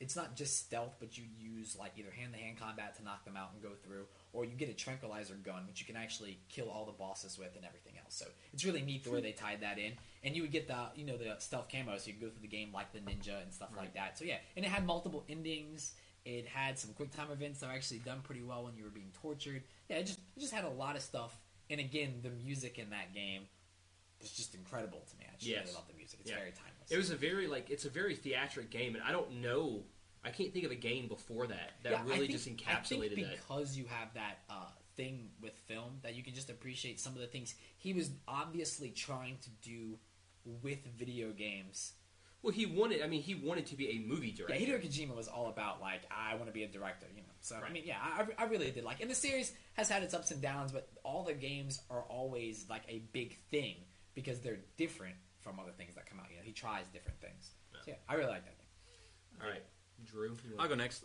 It's not just stealth, but you use like either hand-to-hand combat to knock them out and go through, or you get a tranquilizer gun, which you can actually kill all the bosses with and everything else. So it's really neat the way they tied that in, and you would get the the stealth camo, so you could go through the game like the ninja and stuff like that. So yeah, and it had multiple endings. It had some quick time events that were actually done pretty well when you were being tortured. Yeah, it just had a lot of stuff. And again, the music in that game was just incredible to me. I just Yes. really love the music. It's Yeah. very timeless. It was it's a very theatric game, and I don't know. I can't think of a game before that Yeah, I really think- just I think encapsulated that. because you have that thing with film that you can just appreciate some of the things he was obviously trying to do with video games. Well, he wanted to be a movie director. Yeah, Hideo Kojima was all about like I want to be a director, So I Right. mean, yeah, I really did like. And the series has had its ups and downs, but all the games are always like a big thing because they're different from other things that come out. He tries different things. Yeah. So, yeah, I really like that game. All right, Drew. you I'll want- go next.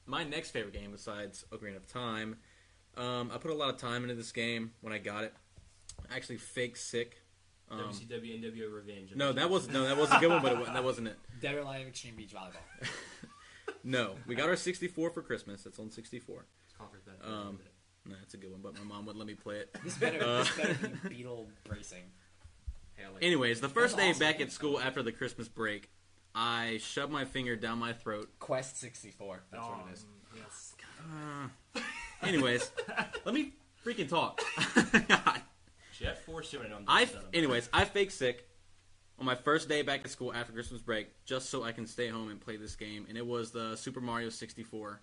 My next favorite game besides Ocarina of Time, I put a lot of time into this game when I got it. I actually faked sick. WCW NWO Revenge. No, that was a good one, but that wasn't it. Dead or Alive Extreme Beach Volleyball. No, we got our 64 for Christmas. It's on 64. It's conference that. No, that's a good one, but my mom wouldn't let me play it. This better be Beetle bracing. Hey, I like Anyways, the first That's day awesome. back at school after the Christmas break, I shoved my finger down my throat. Quest 64. That's what it is. Yes. Anyways, let me freaking talk. God. Jet Force doing it on the Anyways, I faked sick on my first day back at school after Christmas break just so I can stay home and play this game, and it was the Super Mario 64.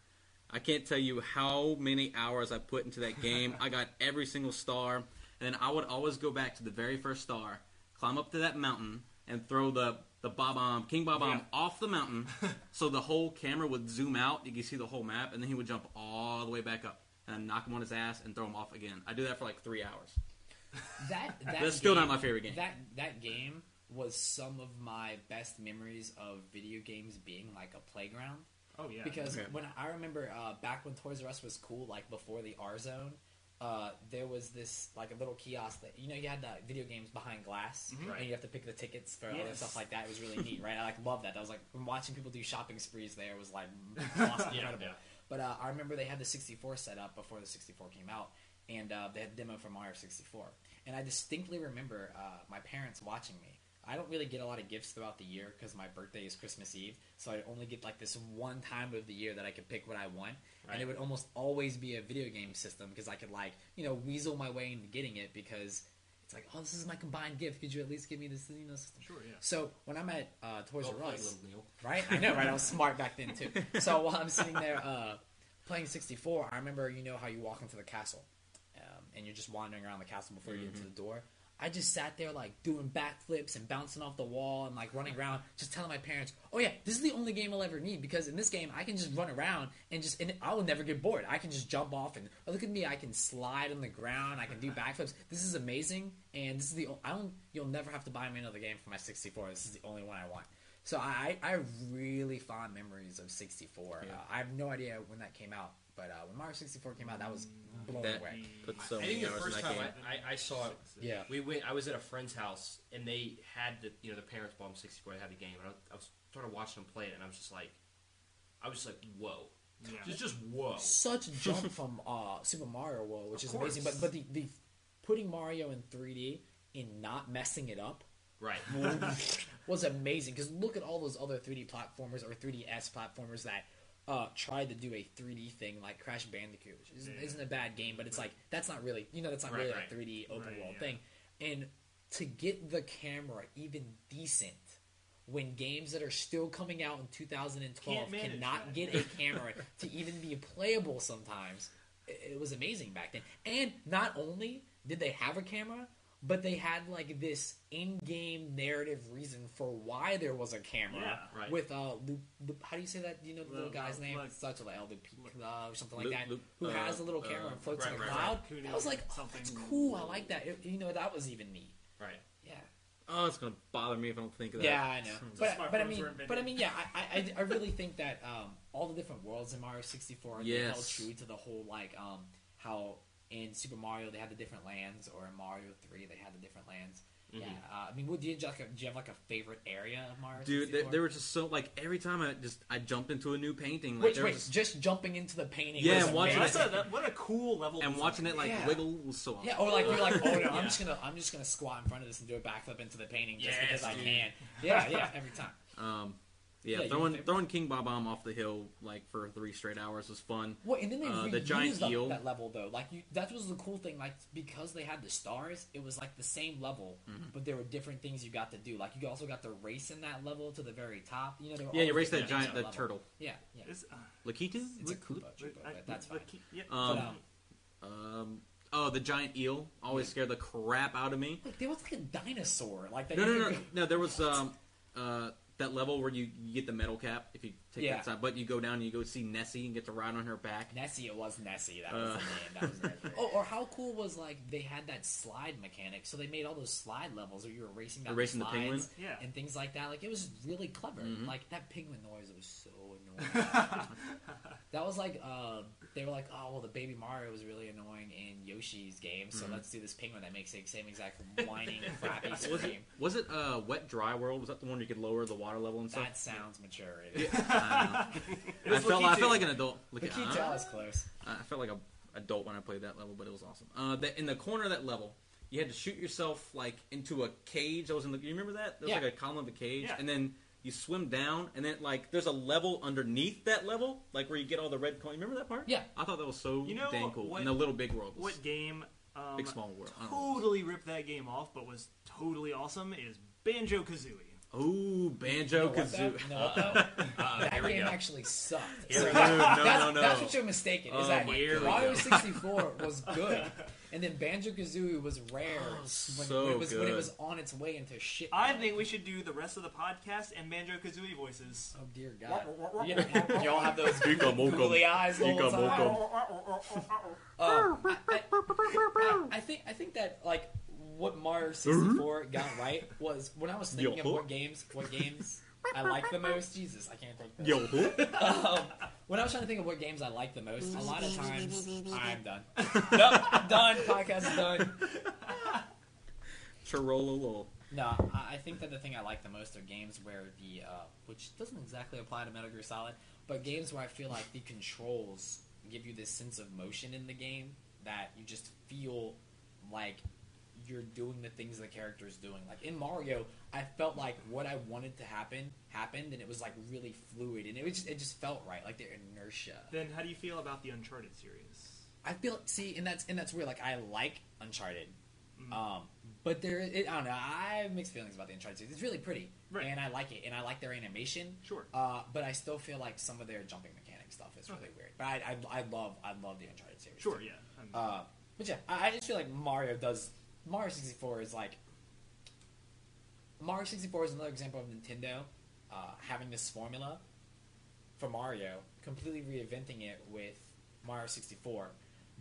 I can't tell you how many hours I put into that game. I got every single star, and then I would always go back to the very first star, climb up to that mountain, and throw the Bob-omb, King Bob-omb off the mountain so the whole camera would zoom out. You could see the whole map, and then he would jump all the way back up and knock him on his ass and throw him off again. I do that for like 3 hours. That That's still not my favorite game. That game was some of my best memories of video games being like a playground. Oh yeah. Because Okay. when I remember back when Toys R Us was cool, like before the R Zone, there was this like a little kiosk that you had the video games behind glass, Right. and you have to pick the tickets for other Yes. stuff like that. It was really neat, right? I love that. I was like watching people do shopping sprees there was like awesome, incredible. yeah. But I remember they had the 64 set up before the 64 came out, and they had a demo for Mario 64. And I distinctly remember my parents watching me. I don't really get a lot of gifts throughout the year because my birthday is Christmas Eve, so I only get like this one time of the year that I could pick what I want, and Right. it would almost always be a video game system because I could weasel my way into getting it because it's like, oh, this is my combined gift. Could you at least give me this system? Sure, yeah. So when I'm at Toys Well R played, Us, little Neil. right? I know, right? I was smart back then too. So while I'm sitting there playing 64, I remember how you walk into the castle, and you're just wandering around the castle before you get to the door. I just sat there like doing backflips and bouncing off the wall and like running around, just telling my parents, "Oh yeah, this is the only game I'll ever need because in this game I can just run around and I will never get bored. I can just jump off and look at me, I can slide on the ground, I can do backflips. This is amazing, and this is you'll never have to buy me another game for my 64. This is the only one I want." So I have really fond memories of 64. Yeah. I have no idea when that came out, but when Mario 64 came out, that was blown That away. put so I many think the hours in first that time game. I saw it, Yeah. I was at a friend's house and they had the parents bought them 64. They had the game, and I was started watching them play it, and I was just like, whoa, Yeah. just whoa. Such a jump from Super Mario World, which Of is amazing. course. But the putting Mario in 3D and not messing it up Right. was amazing. Because look at all those other 3D platformers or 3DS platformers that tried to do a 3D thing like Crash Bandicoot, which isn't a bad game, but it's like that's not really that's not Right, really right. a 3D open Right, world yeah. thing. And to get the camera even decent when games that are still coming out in 2012 Can't manage cannot that. get a camera to even be playable sometimes, it was amazing back then. And not only did they have a camera, but they had like this in-game narrative reason for why there was a camera. Yeah, right. With how do you say that? Do you know the little guy's name? like- It starts with like or something like Luke- that. Luke, Who has a little camera and floats in the right, cloud? right. That was like, oh, Something- that's cool. I like that. That was even neat. Right. Yeah. Oh, it's gonna bother me if I don't think of that. Yeah, I know. But I smartphones mean, were invented. yeah, I really think that all the different worlds in Mario 64 they held Yes. true to the whole how in Super Mario they had the different lands, or in Mario 3 they had the different lands. Mm-hmm. Yeah, I mean, do you have like a favorite area of Mario? Dude, 64? there were just so like every time I jumped into a new painting. Like, there Wait, was just jumping into the painting. Yeah, was and watching amazing. What a cool level. and design. watching it like Yeah. wiggle was so awesome. Yeah, or like you're like, oh no, Yeah. I'm just gonna squat in front of this and do a backflip into the painting just Yes, because I dude. can. Yeah, every time. Yeah, Yeah, you throwing favorite? throwing King Bob-omb off the hill like for 3 straight hours was fun. Well, and then they The giant reused eel. that level though. Like that was the cool thing. Like because they had the stars, it was like the same level, but there were different things you got to do. Like you also got to race in that level to the very top. There were Yeah, you all race different that things giant on that level. turtle. Yeah. It's, Lakitu? It's a Koopa Troopa, but that's fine. Yeah. Oh, the giant eel always scared the crap out of me. Look, there was like a dinosaur. Like that. No. There was that level where you get the metal cap if you take Yeah. that side, but you go down and you go see Nessie and get to ride on her back. Nessie, it was Nessie. That was the name. That was it. Oh, or how cool was like they had that slide mechanic, so they made all those slide levels where you were racing down Racing the slides penguin? Yeah. and things like that. Like it was really clever. Mhm. Like that penguin noise was so annoying. That was like they were like, oh well, the baby Mario was really annoying in Yoshi's game, so let's do this penguin that makes the same exact whining crappy scream. Was it Wet Dry World? Was that the one where you could lower the water level and stuff? That sounds mature. I was felt Lakitu. like an adult. The key jaw is close. I felt like an adult when I played that level, but it was awesome. In the corner of that level, you had to shoot yourself like into a cage that was in the. You remember that? There was Yeah. like a column of a cage, Yeah. and then you swim down, and then like there's a level underneath that level, like where you get all the red coin. You remember that part? Yeah. I thought that was so You know dang cool. what- and the Little Big World was What game? Big Small World. I don't know. Totally ripped that game off, but was totally awesome. Is Banjo Kazooie. Ooh, Banjo Kazooie. That here we game go. actually sucked. Here we So go. No. That's what you're mistaken. Is Oh that my God. Mario 64 was good. And then Banjo-Kazooie was rare so when it good. was on its way into shit. I think we should do the rest of the podcast and Banjo-Kazooie voices. Oh dear God! You all have those Ika moka. googly eyes the whole Ika time. moka. I think that like what Mario 64 got right was when I was thinking of what games I like the most. Jesus, I can't take this. Yo. When I was trying to think of what games I like the most, a lot of times I'm done. Nope, I'm done. Podcast is done. Chirololo. No, I think that the thing I like the most are games where which doesn't exactly apply to Metal Gear Solid, but games where I feel like the controls give you this sense of motion in the game that you just feel like you're doing the things the character's doing. Like in Mario, I felt like what I wanted to happen happened, and it was like really fluid, and it just felt right, like the inertia. Then how do you feel about the Uncharted series? I feel and that's weird. Like I like Uncharted, Mm-hmm. but I don't know. I have mixed feelings about the Uncharted series. It's really pretty, Right. and I like it, and I like their animation. Sure. But I still feel like some of their jumping mechanic stuff is really weird. But I love the Uncharted series. Sure, too. yeah. But yeah, I just feel like Mario 64 is like Mario 64 is another example of Nintendo having this formula for Mario, completely reinventing it with Mario 64.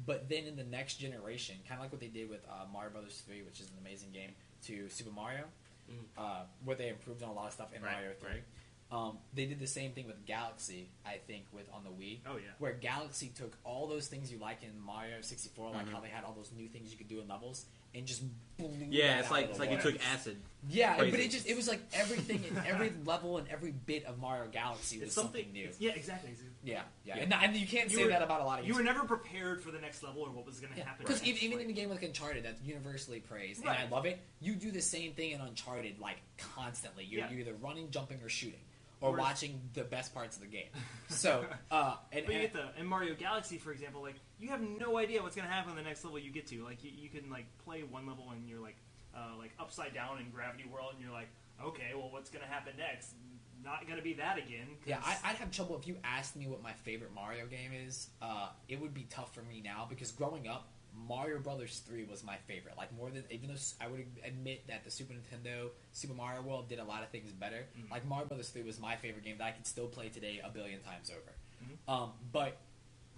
But then in the next generation, kind of like what they did with Mario Brothers 3, which is an amazing game, to Super Mario, where they improved on a lot of stuff in Mario 3. Right. They did the same thing with Galaxy, I think, on the Wii. Oh, yeah. Where Galaxy took all those things you like in Mario 64, like how they had all those new things you could do in levels, and just blew Yeah, that it's out like of the you water. took acid. Yeah, Crazy. but it was like everything in every level and every bit of Mario Galaxy was It's something new. Yeah, exactly. Yeah. And you can't say that about a lot of You games. were never prepared for the next level or what was going to happen. Because next. even Like, in a game like Uncharted, that's universally praised, Right. and I love it. You do the same thing in Uncharted, like constantly. You're either running, jumping, or shooting, or watching the best parts of the game. So, but you get in Mario Galaxy, for example, like you have no idea what's going to happen in the next level you get to. Like you can like play one level and you're like upside down in Gravity World, and you're like, okay, well, what's going to happen next? Not going to be that again. yeah, I'd have trouble if you asked me what my favorite Mario game is. It would be tough for me now because growing up, Mario Brothers 3 was my favorite. Like more than, even though I would admit that the Super Nintendo Super Mario World did a lot of things better. Like Mario Brothers 3 was my favorite game that I could still play today a billion times over. But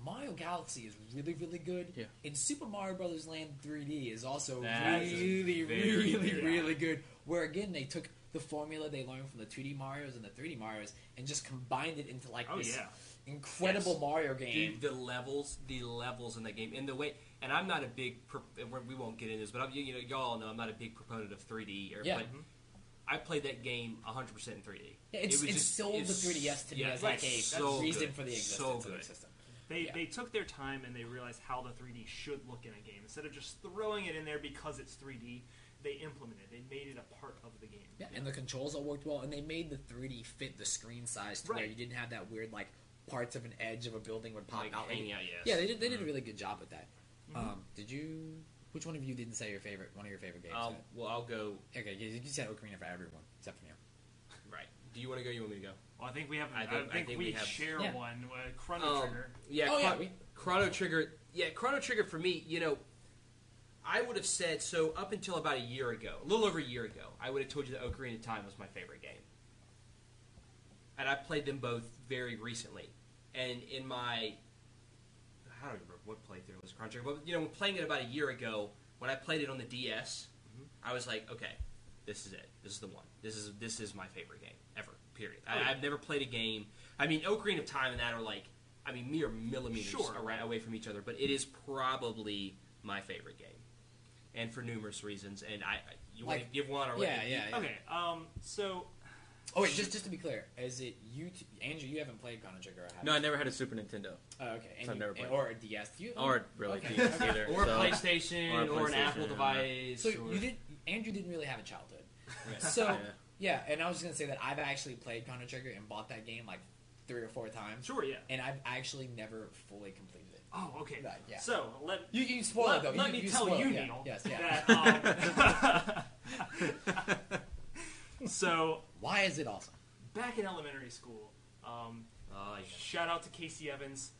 Mario Galaxy is really, really good. Yeah. And Super Mario Brothers Land 3D is also That is really, very really, good. really good. Where again, they took the formula they learned from the 2D Marios and the 3D Marios and just combined it into like this incredible Mario game. Dude, the levels in the game, and the way. And I'm not a big. We won't get into this, but y'all know I'm not a big proponent of 3D. But I played that game 100% in 3D. Yeah, it sold the 3DS to me as like a reason for the existence of the system. They took their time and they realized how the 3D should look in a game. Instead of just throwing it in there because it's 3D, they implemented it. They made it a part of the game. Yeah, and the controls all worked well, and they made the 3D fit the screen size to where you didn't have that weird, like, parts of an edge of a building would pop out. hanging out, yes. Yeah, they did a really good job with that. Which one of you didn't say one of your favorite games? Well, I'll go. Okay, you said Ocarina for everyone, except for you. Right. Do you want to go? You want me to go? Well, I think we have. I think we have- share Yeah. one. Chrono Trigger. Chrono Trigger. Yeah, Chrono Trigger for me. I would have said so up until about a year ago, a little over a year ago. I would have told you that Ocarina of Time was my favorite game, and I played them both very recently. And in my, I don't remember what playthrough it was Chrono Trigger, but when playing it about a year ago, when I played it on the DS, I was like, okay, this is it. This is the one. This is my favorite game ever. Period. I've never played a game. I mean, Ocarina of Time and that are like, mere millimeters away from each other, but it is probably my favorite game, and for numerous reasons. And you want to give one or Yeah. Okay. So. Oh wait, just to be clear, is it you, Andrew? You haven't played Chrono Trigger, or have No, you? I never had a Super Nintendo. Oh, okay, So I've never played. or a DS. Do you? Or really Okay. DS either. or a so- PlayStation, or an PlayStation, Apple yeah. device. So or, Andrew didn't really have a childhood. Yeah. So yeah, and I was just gonna say that I've actually played Chrono Trigger and bought that game like 3 or 4 times. Sure. Yeah. And I've actually never fully completed it. Oh, okay. Right, yeah. So You can spoil it though. Let me tell spoil you, it. Yeah. Neil. Yes. Yeah. That, so Why is it awesome? back in elementary school, yeah. shout out to Casey Evans.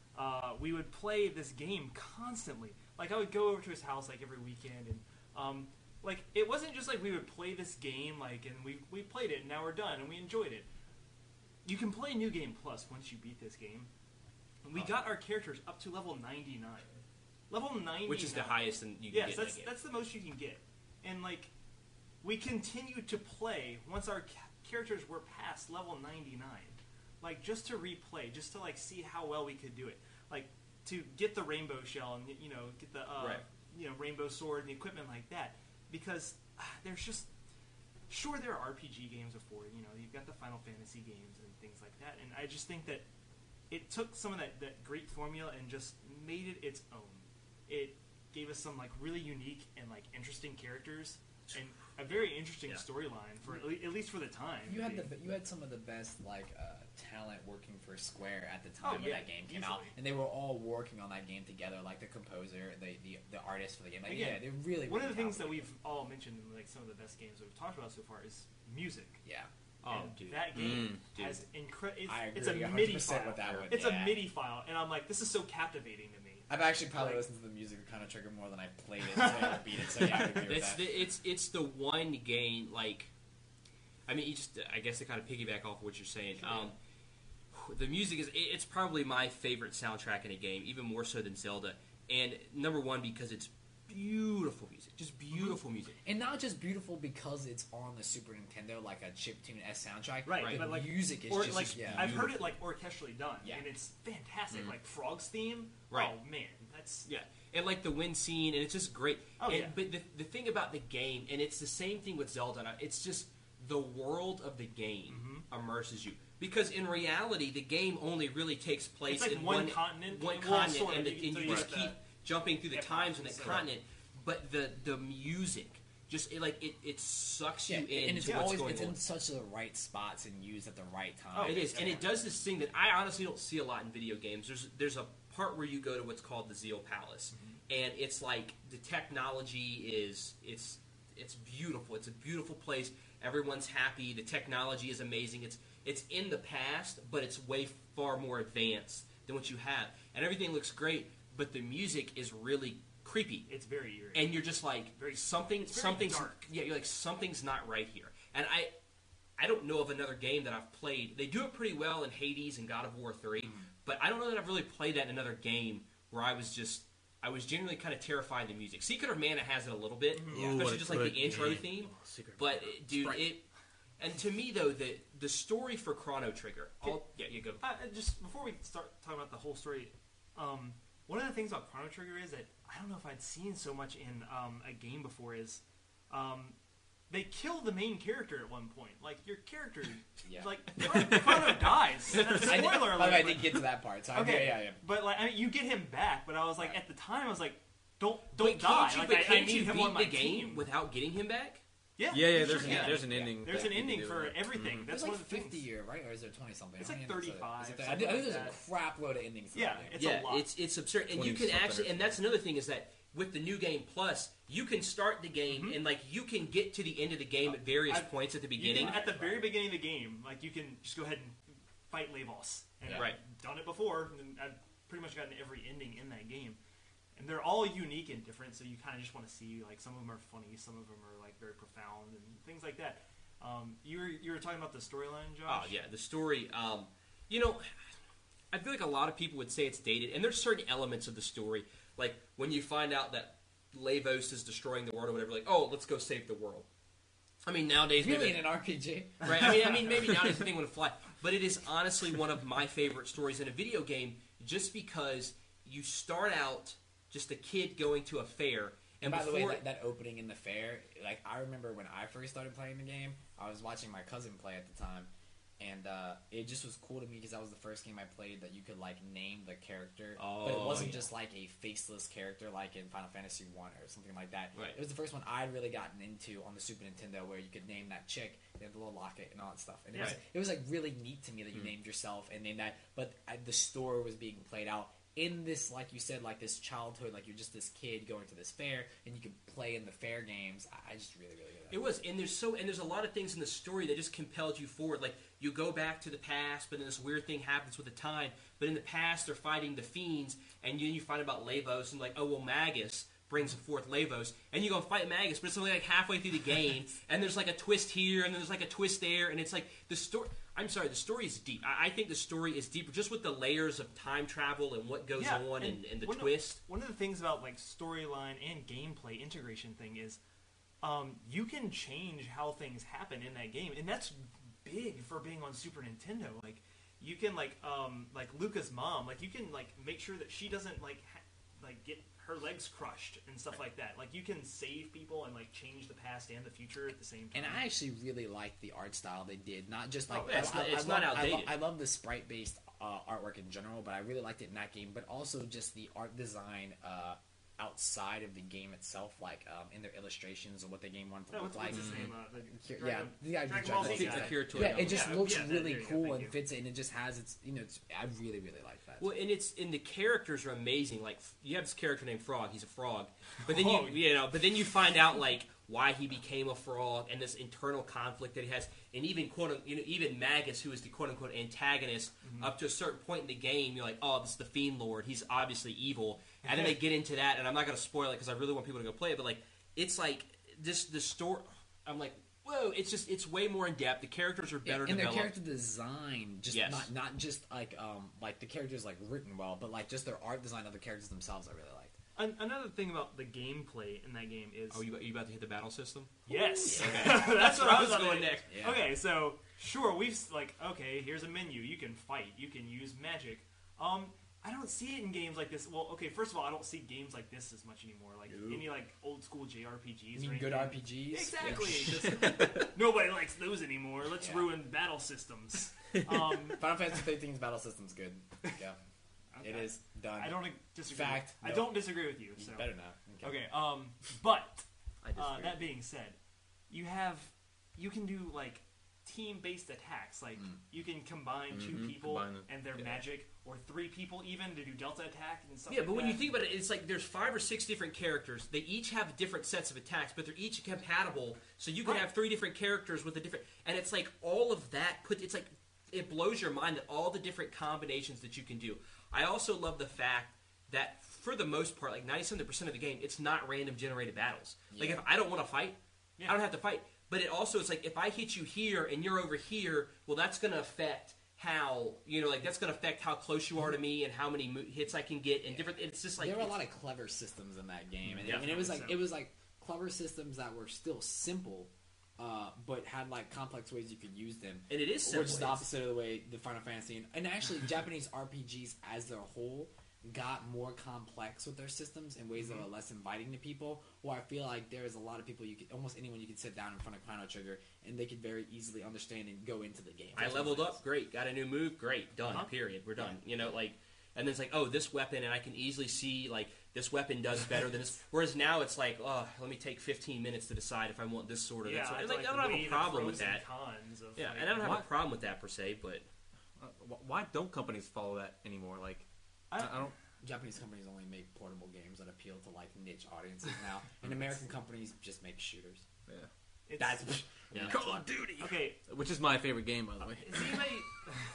We would play this game constantly. like I would go over to his house like every weekend, and like it wasn't just like we would play this game like and we played it and now we're done and we enjoyed it. You can play New Game Plus once you beat this game. And we got our characters up to level 99. Level 99, which is the highest you can yes, get. That's in that game. that's the most you can get, and like we continued to play once our characters were past level 99, like just to replay, just to like see how well we could do it, like to get the rainbow shell and get the rainbow sword and the equipment like that, because there's just there are RPG games before, you've got the Final Fantasy games and things like that, and I just think that it took some of that great formula and just made it its own. It gave us some like really unique and like interesting characters and a very interesting storyline for at least for the time. You had some of the best like talent working for Square at the time when that game came out, and they were all working on that game together, like the composer, the artist for the game. Like, again, they're really one of the things that talented. we've all mentioned in like some of the best games that we've talked about so far is music. Yeah. Oh, and dude. that game Dude. has incredible. I It's a agree 100% MIDI file. with that one. It's Yeah. a MIDI file, and I'm like, this is so captivating to me. I've actually probably listened to the music of Chrono Trigger more than I played it to beat it. So yeah, I agree with that. It's the one game, like, I mean, I guess to kind of piggyback off of what you're saying, the music it's probably my favorite soundtrack in a game, even more so than Zelda. And number one, because it's beautiful music, just beautiful music. And not just beautiful because it's on the Super Nintendo, like a chiptune S soundtrack. Right, The but like music is or just like I've beautiful. heard it like orchestrally done, Yeah. and it's fantastic. Like Frog's theme, Right. Oh man, that's Yeah, and like the wind scene, and it's just great. Oh, yeah. But the thing about the game, and it's the same thing with Zelda, it's just the world of the game immerses you. Because in reality, the game only really takes place It's like in one continent. one Well, continent, sort of, and until you you just get keep jumping through the hip times hop on that and continent. But the music, just it sucks you Yeah, in and it's to what's always going it's on. in such the right spots and used at the right time. Oh, it is, and it does this thing that I honestly don't see a lot in video games. There's a part where you go to what's called the Zeal Palace, and it's like the technology is it's beautiful. It's a beautiful place. Everyone's happy. The technology is amazing. It's in the past, but it's way far more advanced than what you have, and everything looks great. But the music is really creepy. It's very eerie. And you're just like something's dark. Yeah, you're like something's not right here. And I don't know of another game that I've played. They do it pretty well in Hades and God of War 3, but I don't know that I've really played that in another game where I was genuinely kind of terrified of the music. Secret of Mana has it a little bit, especially just like the intro theme. But dude, and to me though, the story for Chrono Trigger. You go. Just before we start talking about the whole story, one of the things about Chrono Trigger is that I don't know if I'd seen so much in a game before is they kill the main character at one point. Like your character, like Chrono dies. That's a spoiler alert. I didn't get to that part. So Okay, yeah. But like, I mean, you get him back. But I was like, at the time, I was like, don't Wait, die. can't you, Like, I need you him beat on my the game team. without getting him back? Yeah, Yeah, you there's sure an can. there's an ending. There's that an you can ending do for that. everything. That's It's one like of the 50 things. year, right? Or is there 20 something? It's like 35. I think there's a crap load of endings. Yeah, it's a lot. it's absurd, and you can 20-something actually, or and that's another thing is that with the New Game Plus, you can start the game and like you can get to the end of the game at various points at the You beginning. can, at the very beginning of the game, like you can just go ahead and fight Lavos. And Right. I've done it before, and I've pretty much gotten every ending in that game. And they're all unique and different, so you kind of just want to see, like, some of them are funny, some of them are, like, very profound, and things like that. You were talking about the storyline, Josh? Oh yeah, the story. I feel like a lot of people would say it's dated, and there's certain elements of the story, like when you find out that Lavos is destroying the world or whatever, like, oh, let's go save the world. I mean, nowadays, Really, maybe, in an RPG? right? I mean, maybe nowadays the thing would fly, but it is honestly one of my favorite stories in a video game, just because you start out just a kid going to a fair, and by before the way, that opening in the fair, like I remember when I first started playing the game, I was watching my cousin play at the time, and it just was cool to me because that was the first game I played that you could like name the character, but it wasn't just like a faceless character like in Final Fantasy 1 or something like that. Right. It was the first one I'd really gotten into on the Super Nintendo where you could name that chick, they had the little locket and all that stuff, and it was like really neat to me that you named yourself and named that, but the story was being played out in this, like you said, like this childhood, like you're just this kid going to this fair and you can play in the fair games. I just really, really It was, and there's a lot of things in the story that just compelled you forward. Like you go back to the past, but then this weird thing happens with the time. But in the past, they're fighting the fiends, and then you find about Lavos, and like, oh well, Magus brings forth Lavos, and you go fight Magus, but it's only like halfway through the game, and there's like a twist here, and there's like a twist there, and it's like the story. I'm sorry, the story is deep. I think the story is deeper, just with the layers of time travel and what goes on, and the twist. One of the things about like storyline and gameplay integration thing is, you can change how things happen in that game, and that's big for being on Super Nintendo. Like, you can like Luca's mom, like you can like make sure that she doesn't like get her legs crushed and stuff like that. Like, you can save people and like change the past and the future at the same time. And I actually really like the art style they did. Not just like it's not outdated. I love the sprite based artwork in general, but I really liked it in that game. But also just the art design outside of the game itself, like in their illustrations of what the game wanted to look like. What's his name? Dragon Ball Z Ball guy. Yeah, it just looks there really you go, cool thank and you. fits it, and it just has its, I really, really like that. Well, and the characters are amazing. Like, you have this character named Frog. He's a frog, but then Oh. but then you find out like why he became a frog and this internal conflict that he has, and even even Magus, who is the quote unquote antagonist, up to a certain point in the game, you're like, oh, this is the Fiend Lord. He's obviously evil, and then they get into that, and I'm not going to spoil it because I really want people to go play it, but like, it's like this the story. I'm like, whoa! It's way more in depth. The characters are better and developed. their character design, just Yes. not just like the characters like written well, but like just their art design of the characters themselves, I really liked. Another thing about the gameplay in that game is... Oh, you about to hit the battle system? Yes. Okay. That's what I was going going next. Yeah. Okay, so sure, okay, here's a menu. You can fight. You can use magic. I don't see it in games like this. Well, okay, first of all, I don't see games like this as much anymore. Like any like old school JRPGs. You or mean good anything. RPGs? Exactly. Just, nobody likes those anymore. Let's ruin battle systems. Final Fantasy XIII's battle system's good. Yeah, it Okay. is done. I don't disagree. Fact, I no. don't disagree with you. You So. better not. Okay. But I disagree. that being said, you can do like team-based attacks. Like you can combine two people Combine them. and their magic, or three people even to do delta attack and stuff. Yeah, like but when that. you think about it, it's like there's 5 or 6 different characters. They each have different sets of attacks, but they're each compatible. So you can Right. have 3 different characters with a different, and it's like all of that it's like it blows your mind that all the different combinations that you can do. I also love the fact that for the most part, like 97% of the game, it's not random generated battles. Like Yeah. if I don't want to fight, Yeah. I don't have to fight. But it also it's like if I hit you here and you're over here, well, that's going to affect how that's going to affect how close you are to me and how many hits I can get and different. It's just like there were a it's- lot of clever systems in that game, and Definitely it was like so. it was like clever systems that were still simple, but had like complex ways you could use them. and it is simple. Which is the opposite of the way the Final Fantasy and actually Japanese RPGs as a whole got more complex with their systems in ways that are less inviting to people. Or I feel like there is a lot of people almost anyone you could sit down in front of Chrono Trigger and they could very easily understand and go into the game. I leveled up, great. Got a new move, great. Done. Period. We're done. And then it's like, oh, this weapon, and I can easily see like this weapon does better than this. Whereas now it's like, oh, let me take 15 minutes to decide if I want this sword or that sword. it's Like, I don't have weigh a the problem with pros and that. Cons of, Yeah, like, and I don't have What? a problem with that per se, but Why don't companies follow that anymore? Like, I don't. Japanese companies only make portable games that appeal to like niche audiences now, and American companies just make shooters. Yeah. it's, that's yeah. Call of Duty. okay. Which is my favorite game, by the way.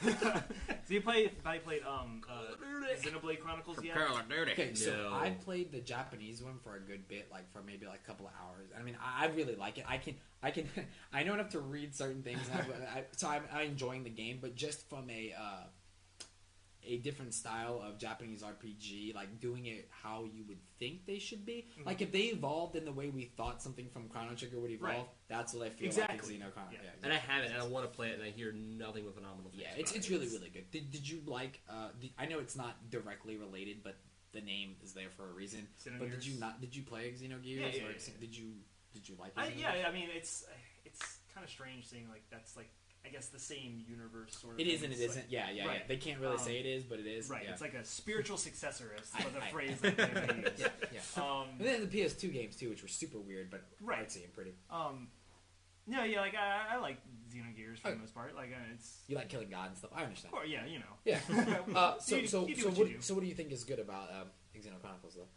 Has anybody played Xenoblade Chronicles yet? Call of Duty. Okay, so No. I played the Japanese one for a good bit, like for maybe like a couple of hours. I mean, I really like it. I can, I don't have to read certain things, so I'm enjoying the game. But just from a different style of Japanese RPG, like doing it how you would think they should be. Mm-hmm. Like if they evolved in the way we thought something from Chrono Trigger would evolve, Right. that's what I feel Exactly. like Xenochrono. Yeah. Yeah, And I haven't, and I want to play it, and I hear nothing but phenomenal things. yeah, about it's it. really really good. Did you like? I know it's not directly related, but the name is there for a reason. But did you Xenogears? not? Did you play Xenogears? Yeah, or yeah. did you like? I Xenogears? mean, it's kind of strange seeing like that's like I guess the same universe sort of. It is thing. and it It's isn't. like- Yeah, yeah, yeah. right. They can't really say it is, but it is. Right, Yeah. it's like a spiritual successor, is the I- phrase that they use. yeah, yeah. And then the PS2 games too, which were super weird but Right. artsy and pretty. Yeah, like I like Xenogears for the most part. Like it's, You like killing God and stuff. I understand. or yeah, you know. Yeah. So You do what you do. what do you think is good about Xenochronicles though?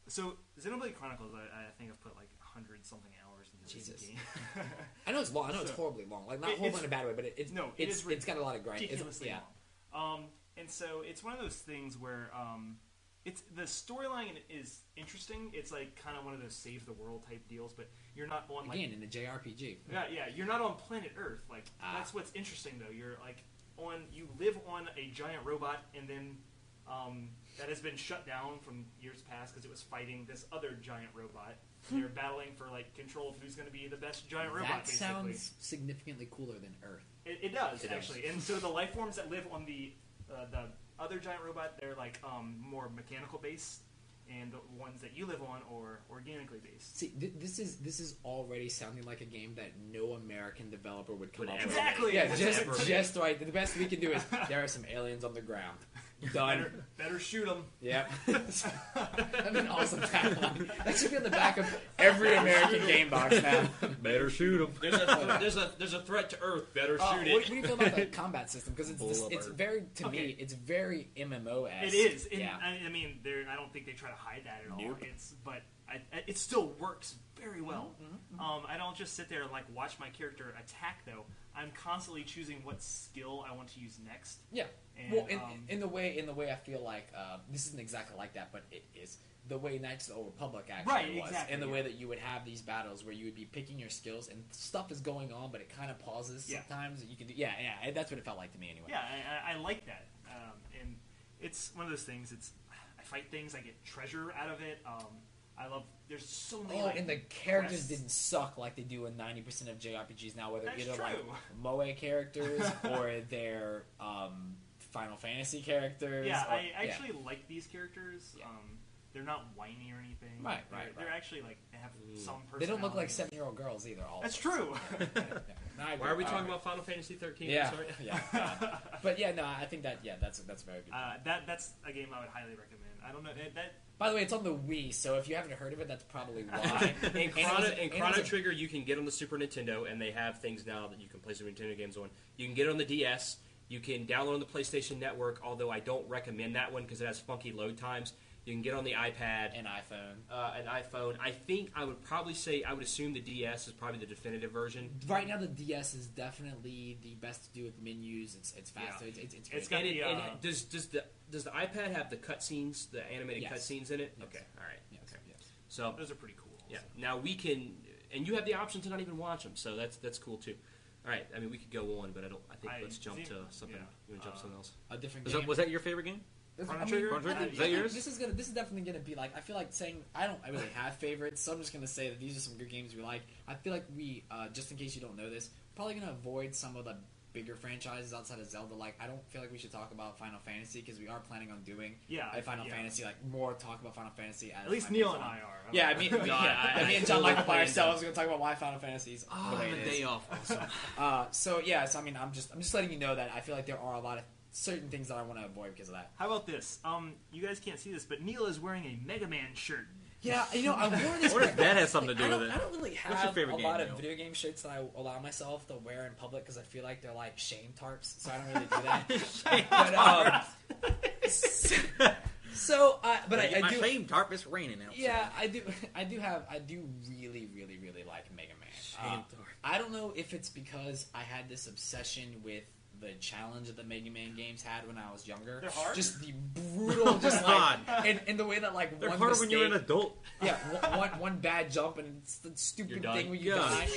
So Xenoblade Chronicles, I think I've put like 100 something hours into Jesus. game. I know it's long. I know it's So- horribly long. Like not It- horrible it's- in a bad way, but it's it's got a lot of grind. It's, ridiculously yeah. long. And so it's one of those things where it's the storyline is interesting. It's like kind of one of those save the world type deals, but you're not on Again, in a JRPG. yeah, you're not on planet Earth. Like that's what's interesting though. You're like you live on a giant robot, and then that has been shut down from years past because it was fighting this other giant robot. They're battling for like control of who's going to be the best giant robot. That basically. sounds significantly cooler than Earth. It does It actually, and so the life forms that live on the other giant robot, they're like more mechanical based, and the ones that you live on are organically based. See, this is already sounding like a game that no American developer would come Would up ever with. Exactly. Yeah, Ever. just right. The best we can do is there are some aliens on the ground. Done. Better shoot them. Yep. That'd be an awesome tagline. That should be on the back of every American game box now. Better shoot him. There's a threat to Earth. Better What shoot do it. you feel about the combat system? Because Full of it's Earth. very to me Okay. it's very MMO-esque. It is. And Yeah. I mean, I don't think they try to hide that at all. Nope. But it still works very well. Mm-hmm. I don't just sit there and like watch my character attack though. I'm constantly choosing what skill I want to use next. Yeah. And, Well, in the way I feel like this isn't exactly like that, but it is the way Knights of the Old Republic actually Right, was, exactly, and the yeah. way that you would have these battles where you would be picking your skills and stuff is going on, but it kind of pauses Yeah. sometimes. You can do, yeah, that's what it felt like to me anyway. Yeah, I like that, and it's one of those things. I fight things, I get treasure out of it. I love. There's so many. Oh, like, and the characters quests. didn't suck like they do in 90% of JRPGs now, whether That's either true. like Moe characters or they're Final Fantasy characters. Yeah, or- I actually like these characters. Yeah. They're not whiny or anything. Right, They're, right, They're right. actually like they have some personality. They don't look like 7-year-old girls either. All That's of them. true. Yeah. No, I agree. Why are we I talking agree. about Final Fantasy 13? Yeah, I'm sorry. yeah. But yeah, no, I think that that's very good. That's a game I would highly recommend. I don't know that. By the way, it's on the Wii, so if you haven't heard of it, that's probably why. In Chrono, and Chrono Trigger, you can get on the Super Nintendo, and they have things now that you can play Super Nintendo games on. You can get it on the DS. You can download on the PlayStation Network, although I don't recommend that one because it has funky load times. You can get on the iPad, an iPhone. an iPhone. I think I would probably say I would assume the DS is probably the definitive version. Right now, the DS is definitely the best to do with menus. It's faster. Yeah. It's It's great. got And the, does the iPad have the cutscenes, the animated Yes. cutscenes in it? Yes. Okay, all right. Yes, Okay. yes. So those are pretty cool. yeah, now we can, and you have the option to not even watch them, so that's cool too. All right, I mean we could go on, but I think let's jump to something. yeah. You want to jump to something else? A different Was game. that, was that your favorite game? Chrono Trigger? Chrono Trigger? I think- Is that I think yours? This is definitely gonna be like, I feel like saying I really have favorites, so I'm just gonna say that these are some good games we like. I feel like we just in case you don't know this, probably gonna avoid some of the bigger franchises outside of Zelda. Like I don't feel like we should talk about Final Fantasy because we are planning on doing a Final Fantasy, like more talk about Final Fantasy. As At least time Neil goes and on. I are. Yeah, me and John Michael by ourselves are gonna talk about why Final Fantasy is the way it is. off. So I mean, I'm just letting you know that I feel like there are a lot of certain things that I want to avoid because of that. How about this? You guys can't see this, but Neil is wearing a Mega Man shirt. Yeah, I wore this. I wonder if that has something to do I with it. don't really have What's your favorite a game, lot of Neil? video game shirts that I allow myself to wear in public because I feel like they're like shame tarps, so I don't really do that. But I do. Shame tarp. It's raining outside. Yeah, I do really like Mega Man. Shame tarp. I don't know if it's because I had this obsession with the challenge that the Mega Man games had when I was younger. They're hard? Just the brutal, just like, and the way that like They're one hard mistake, when you're an adult. yeah, one bad jump and it's the stupid You're done. thing where you Yeah. die.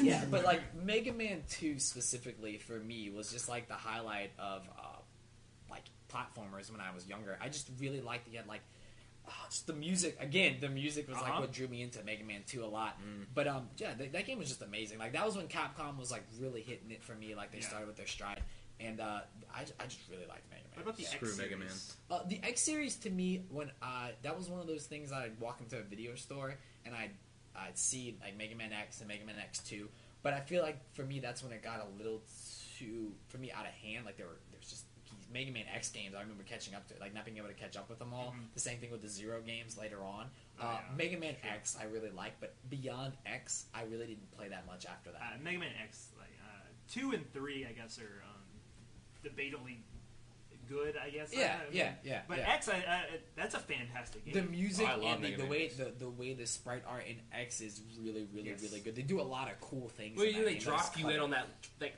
Yeah, but like Mega Man 2 specifically for me was just like the highlight of like platformers when I was younger. I just really liked the just the music. Again, the music was like what drew me into Mega Man 2 a lot. But yeah, that game was just amazing. Like that was when Capcom was like really hitting it for me. Like they started with their stride, and I just really liked Mega Man. What about the Screw X Mega series? The X series to me, when that was one of those things that I'd walk into a video store and I'd see like Mega Man X and Mega Man X2, but I feel like for me that's when it got a little too out of hand. Like there's just Mega Man X games I remember catching up to, like not being able to catch up with them all. The same thing with the Zero games later on. Mega Man X I really liked, but beyond X I really didn't play that much after that. Mega Man X, like 2 and 3, I guess are debatably good, I guess. Yeah, I mean, yeah. But yeah. X, that's a fantastic game. The music I love and the Mega Man way X. the way the sprite art in X is really Yes. really good. They do a lot of cool things. Well, in that they game. drop That's you in clever. on that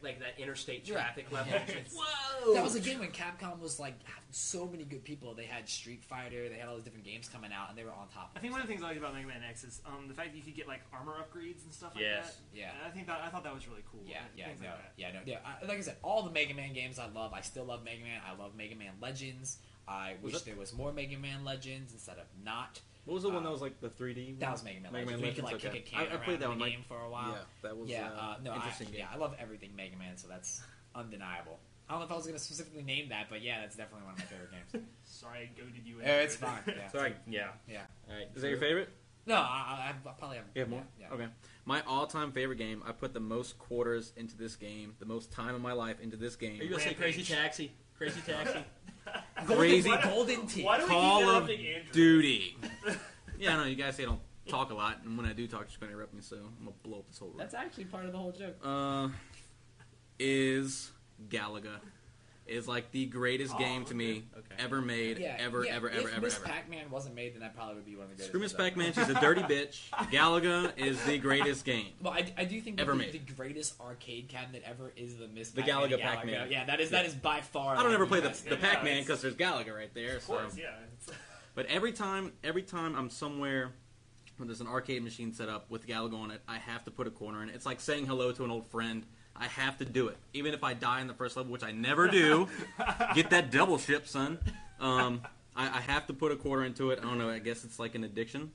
like that interstate Yeah. traffic level. Yeah. Whoa! That was a game when Capcom was like having so many good people. They had Street Fighter, they had all these different games coming out, and they were on top. I think one of the things I like about Mega Man X is the fact that you could get like armor upgrades and stuff like Yes. that. Yeah. And I thought that was really cool. Yeah, Things no, like that. yeah, no, yeah. Like I said, all the Mega Man games I love. I still love Mega Man. I love Mega Man Legends. I wish there was more Mega Man Legends instead of not. What was the one that was like the 3D? That was Mega Man Mega Legends. Man where you could like Legends, kick a okay. can I played that around one the like game for a while. Yeah, that was No, interesting game. I love everything Mega Man, so that's undeniable. I don't know if I was going to specifically name that, but yeah, that's definitely one of my favorite games. Sorry, I goaded you. It's fine. Yeah. Sorry. Yeah. Yeah. All right. Is that your favorite? No, I probably have. You have more? Yeah. Okay. My all-time favorite game. I put the most quarters into this game, the most time of my life into this game. Are you gonna say Crazy Rampage. Taxi? Crazy Taxi. Crazy Golden Tee. Why do we Call keep of interrupting Andrew? Duty. Yeah, I know you guys say I don't talk a lot, and when I do talk, you're just gonna interrupt me, so I'm gonna blow up this whole room. That's actually part of the whole joke. Is Galaga. Is like the greatest game to me Okay. ever made, ever. If Miss Pac-Man wasn't made, then that probably would be one of the greatest. Screw Miss games ever. Pac-Man, she's a dirty bitch. Galaga is the greatest game. Well, I do think Ever that made. the greatest arcade cabinet ever is the Miss The Pac-Man Galaga Pac-Man. Yeah, that is by far. I don't like, ever play the best. Pac-Man it's- because there's Galaga right there. Of course, So. yeah. But every time I'm somewhere when there's an arcade machine set up with Galaga on it, I have to put a corner in it. It's like saying hello to an old friend. I have to do it, even if I die in the first level, which I never do. Get that double ship, son. I have to put a quarter into it. I don't know. I guess it's like an addiction,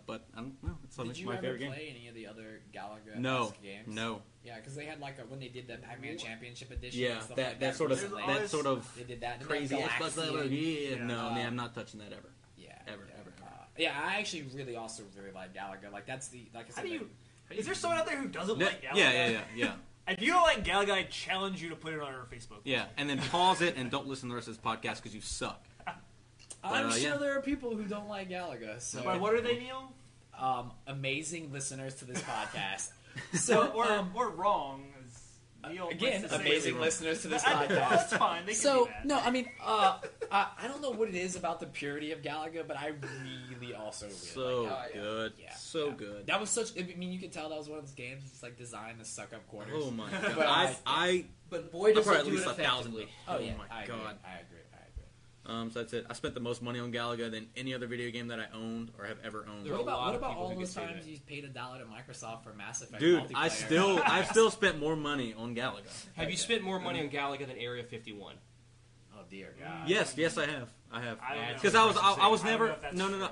but I don't know. It's Did you my ever favorite game. play any of the other Galaga No, games? no. Yeah, because they had like when they did the Pac-Man Championship Edition. Yeah, and stuff that like that sort of There's recently. that sort of They did that. And crazy then Xbox level. Galaxian. Yeah, no, Uh, I'm not touching that ever. Yeah, Ever. yeah, I actually really also really like Galaga. Like that's the like I How said. do you? Is there someone out there who doesn't Yeah, like Galaga? yeah. If you don't like Galaga, I challenge you to put it on our Facebook. Yeah, and then pause it and don't listen to the rest of this podcast because you suck. I'm sure yeah. there are people who don't like Galaga. So But what are they, Neil? amazing listeners to this podcast. So Or wrong? As Neil again, likes to say. amazing listeners to this I- podcast. That's fine. They can So do that. no, I mean, I don't know what it is about the purity of Galaga, but I really also really So like Galaga. good, Yeah, so yeah. good. That was such. I mean, you could tell that was one of those games that's like designed to suck up quarters. Oh my god! But I But boy, I've does probably it at do least it 1,000. effectively. Oh, Oh yeah, my I agree. god! I agree. So that's it. I spent the most money on Galaga than any other video game that I owned or have ever owned. There are What a lot about of people all who those could say times that. you paid $1 to Microsoft for Mass Effect Dude, multiplayer? I've still spent more money on Galaga. Have you spent more money on Galaga than Area 51? Oh dear God. Yes, I have. I have. I don't know. Because I was I don't never. know if that's No. true.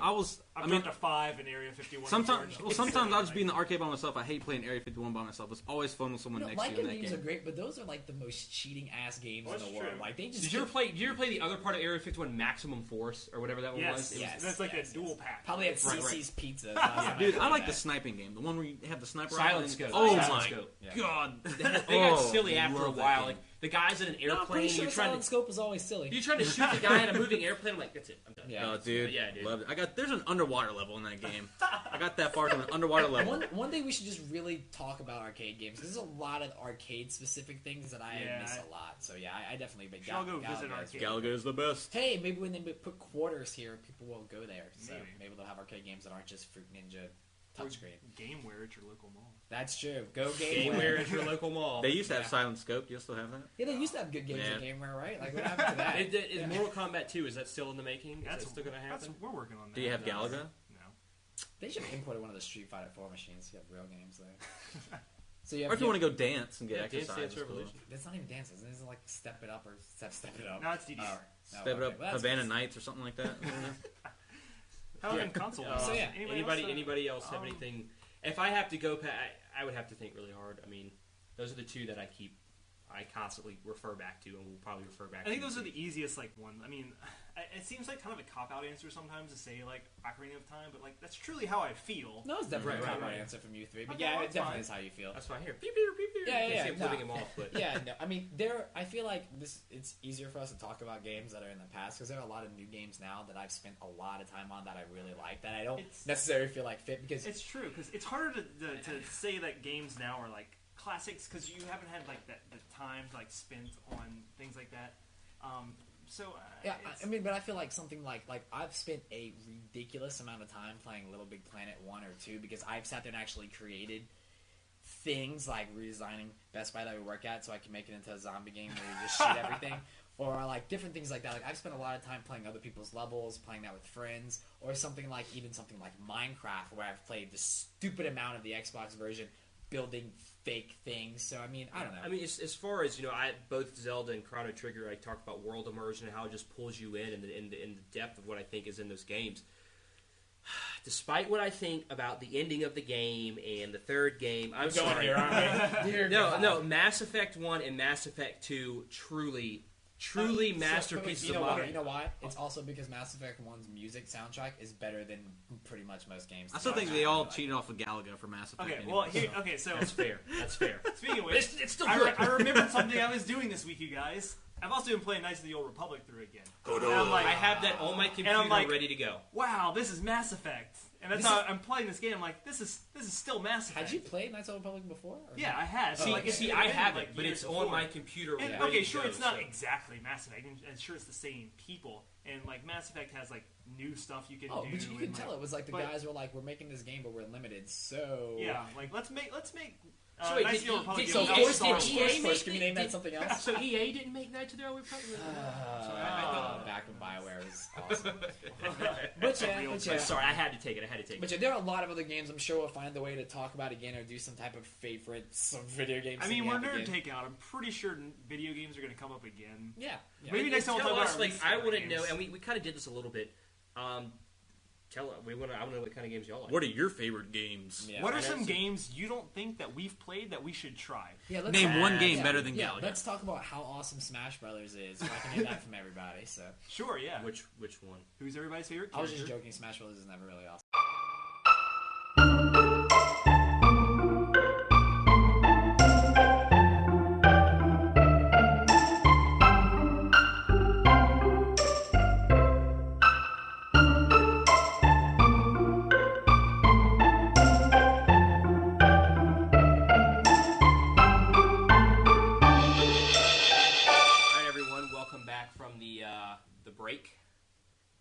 I I've mean, dropped a 5 in Area 51. sometimes before. I'll just be in the arcade by myself. I hate playing Area 51 by myself. It's always fun with someone You know, next to you in Lycan that games are game. great, but those are like the most cheating ass games Well, in the that's world. true. Like they just Did you ever play the other part of Area 51, Maximum Force, or whatever that one Yes, was? It was- Yes. that's like yes, a dual pack. probably at Right, right. CC's Pizza. last time Dude, I played like that. the sniping game. The one where you have the sniper Silent rifle. Scope. Oh Silent my Scope. Yeah. god! They got Oh, silly after a love that while. game. Like the guys in an No, I'm airplane, pretty sure you're trying Silent to Scope was always silly. you're trying to shoot the guy in a moving airplane. I'm like, that's it. I'm done. Yeah. Oh, dude, Yeah, dude. loved it. There's an underwater level in that game. I got that far to an underwater level. One day we should just really talk about arcade games. There's a lot of arcade specific things that I Yeah. miss a lot. So yeah, I definitely big. Should all go visit arcade. Galaga is the best. Hey, maybe when they put quarters here, people will go there. So Maybe. maybe they'll have arcade games that aren't just Fruit Ninja touchscreen. Gameware at your local mall. That's true. Go Gameware Gameware. at your local mall. They used to have Yeah. Silent Scope. Do you still have that? Yeah, they used to have good games Yeah. in Gameware, right? Like what happened to that? Is Yeah. Mortal Kombat 2, is that still in the making? Is That's that still going to happen? We're working on that. Do you have No. Galaga? No. They should have imported one of the Street Fighter 4 machines. You have real games there. So you Or have if you want to go dance and get Yeah, Dance exercise. Dance it's cool. Revolution. That's not even dances. Isn't it like Step It Up or Step It Up? No, it's DDR. Oh, Step it okay. up, Well, that's Havana good. Nights or something like that. How about Yeah. in console? So, yeah. Anybody else have Um, anything? If I have to go, I would have to think really hard. I mean, those are the two that I constantly refer back to, and will probably refer back. I think to. those are the easiest ones. I mean, it seems like kind of a cop-out answer sometimes to say like Ocarina of Time, but like that's truly how I feel. No, it's definitely Right, a right, right right. answer from you three. But Okay, yeah, well, it that's definitely fine. is how you feel. That's why here. Pew, pew, pew, pew. Yeah, I yeah, see I'm no. flipping them off, but Yeah, no, I mean, I feel like it's easier for us to talk about games that are in the past because there are a lot of new games now that I've spent a lot of time on that I really like that I don't It's- necessarily feel like fit because It's true because it's harder to say that games now are like classics because you haven't had like the time to like spent on things like that. Yeah, I mean, but I feel like something like I've spent a ridiculous amount of time playing Little Big Planet 1 or 2 because I've sat there and actually created things like redesigning Best Buy that we work at so I can make it into a zombie game where you just shoot everything. Or like different things like that. Like I've spent a lot of time playing other people's levels, playing that with friends, or something like Minecraft, where I've played the stupid amount of the Xbox version, building fake things. So I mean, I don't know. I mean, as far as both Zelda and Chrono Trigger, I talked about world immersion and how it just pulls you in the depth of what I think is in those games. Despite what I think about the ending of the game and the third game, I'm sorry. Here, aren't we? No, Mass Effect 1 and Mass Effect 2 truly masterpieces of modern. You know why? It's also because Mass Effect 1's music soundtrack is better than pretty much most games. I still think they all cheated off of Galaga for Mass Effect. Okay, anyway, well, so That's fair. That's fair. Speaking of which, It's still good. I remembered something I was doing this week, you guys. I've also been playing Knights of the Old Republic through again. And I'm like, I have that on my computer ready to go. Wow, this is Mass Effect. And that's how I'm playing this game. I'm like, this is still Mass Effect. Had you played Knights of the Republic before? Or Yeah, I had. I haven't, but it's on my computer. And, ready okay, to sure, go, it's not so. exactly Mass Effect, and sure, it's the same people. And like Mass Effect has like new stuff you can do. Oh, but you can and, tell it was like the guys were like, we're making this game, but we're limited. So yeah, like let's make. So wait, Knights of the Old Republic. So did EA make can you name that something else? So EA didn't make Knights of the Old Republic? Back when BioWare was awesome. But yeah. Sorry, I had to take it. But yeah, there are a lot of other games. I'm sure we'll find a way to talk about again or do some type of favorites of video games. I mean, we're Nerd Takeout. I'm pretty sure video games are going to come up again. Yeah. Maybe next time we'll talk about like I want to know, and we kind of did this a little bit. I want to know what kind of games y'all like. what are your favorite games? Yeah. What are some games you don't think that we've played that we should try? Yeah, Name one game better than Galaga. Let's talk about how awesome Smash Brothers is. I can hear that from everybody. So Sure, yeah. Which one? Who's everybody's favorite I was character? just joking. Smash Brothers is never really awesome. Break.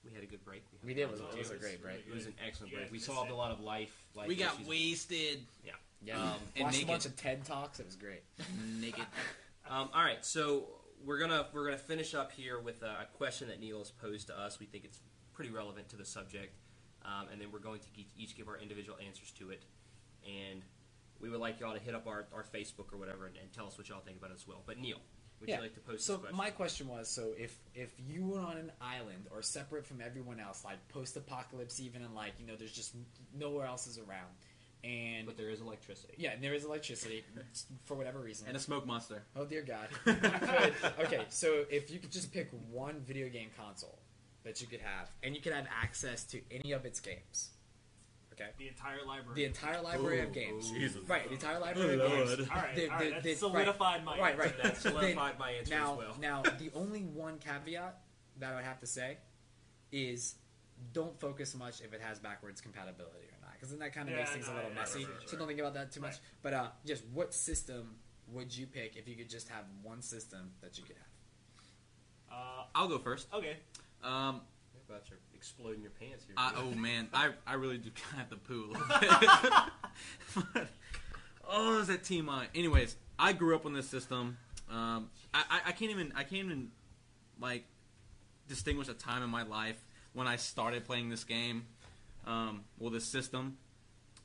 We had a good break. We did. It was a great break. It was an excellent break. We solved a lot of life We got issues. wasted. Yeah. And Watched naked. a bunch of TED Talks. It was great. Naked. All right, so we're gonna finish up here with a question that Neil has posed to us. We think it's pretty relevant to the subject, and then we're going to each give our individual answers to it. And we would like y'all to hit up our Facebook or whatever and tell us what y'all think about it as well. But Neil, would you like to post this question? My question was, so if you were on an island or separate from everyone else, like post-apocalypse even, and like, there's just nowhere else is around. But there is electricity. Yeah, and there is electricity for whatever reason. And a smoke monster. Oh, dear God. You could. Okay, so if you could just pick one video game console that you could have, and you could have access to any of its games. Okay? The entire library. The entire library of games. Jesus. Right, the entire library of games. All right, that solidified my right, answer. That solidified my answer now, as well. Now, the only one caveat that I would have to say is don't focus much if it has backwards compatibility or not, because then that kind of makes things a little messy. So don't think about that too much. But just what system would you pick if you could just have one system that you could have? I'll go first. Okay. What about your exploding your pants here? Oh man, I really do kind of have to poo a little bit. Oh, is that TMI? Anyways, I grew up on this system. I can't even like distinguish a time in my life when I started playing this game. This system.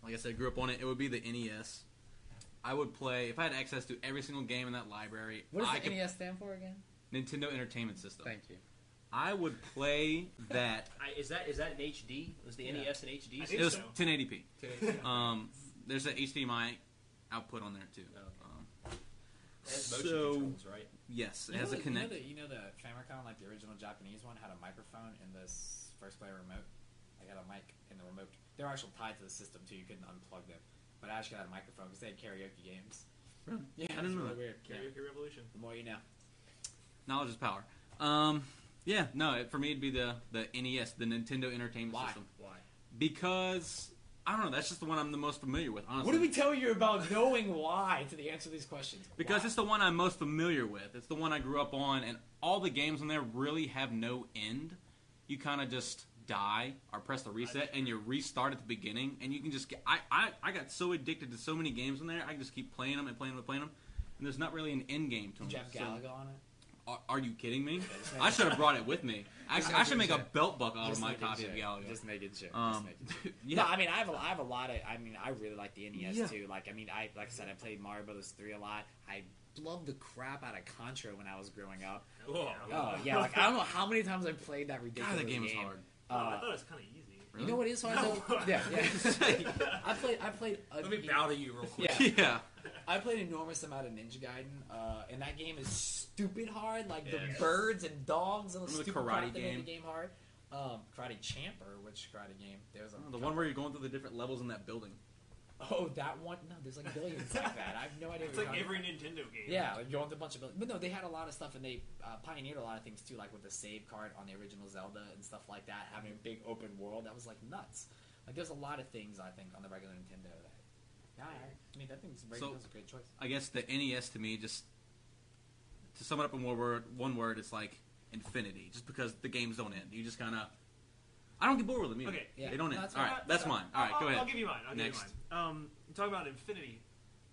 Like I said, I grew up on it. It would be the NES. I would play if I had access to every single game in that library. What does the NES stand for again? Nintendo Entertainment System. Thank you. I would play that. Is that in HD? Was the NES in HD? I think It was so. 1080p. There's an HDMI output on there too. It has motion So- controls, right? Yes, it has a Connect. You know the Famicom, like the original Japanese one, had a microphone in the first player remote. Like had a mic in the remote. They're actually tied to the system too. You couldn't unplug them. But I actually had a microphone because they had karaoke games. Really? Yeah, I didn't know really that. weird. Yeah. Karaoke Revolution. The more you know. Knowledge is power. For me it'd be the NES, the Nintendo Entertainment Why? System, Why? because I don't know. That's just the one I'm the most familiar with, honestly. What do we tell you about knowing why to the answer to these questions? Because Why? it's the one I'm most familiar with. It's the one I grew up on, and all the games on there really have no end. You kind of just die or press the reset, and you restart at the beginning, and you can just get... I got so addicted to so many games on there, I can just keep playing them and playing them and playing them, and there's not really an end game to them. Did you have Galaga on it? Are you kidding me? I should have brought it with me. I should make a belt buckle out of my copy of Galaga. Just making sure. Yeah. No, I mean, I have a lot of. I mean, I really like the NES too. Like, I mean, like I said, I played Mario Brothers 3 a lot. I loved the crap out of Contra when I was growing up. Oh, Oh yeah, like I don't know how many times I played that ridiculous God, that game was hard. I thought it was kind of easy. You know what is hard though? Yeah. I played. Let me bow to you real quick. Yeah. Yeah. I played an enormous amount of Ninja Gaiden, and that game is stupid hard. Like the Yes. birds and dogs and the Remember the stupid karate crap that made game? the game hard. Karate Champer, which karate game? There's a The one where you're going through the different levels in that building. Oh, that one? No, there's like billions like that. I have no idea. It's what like you're every talking Nintendo game. about. Yeah, like going through a bunch of buildings. But no, they had a lot of stuff, and they pioneered a lot of things too, like with the save card on the original Zelda and stuff like that. Having a big open world, that was like nuts. Like there's a lot of things I think on the regular Nintendo that. Yeah, I mean that thing's very. So- That's a great choice. I guess the NES to me, just to sum it up in one word, it's like infinity. Just because the games don't end, you just kind of. I don't get bored with them either. Okay. Yeah. They don't No, end. that's All right, fine. that's mine. All right, go ahead. I'll give you mine. Next. Talking about Infinity,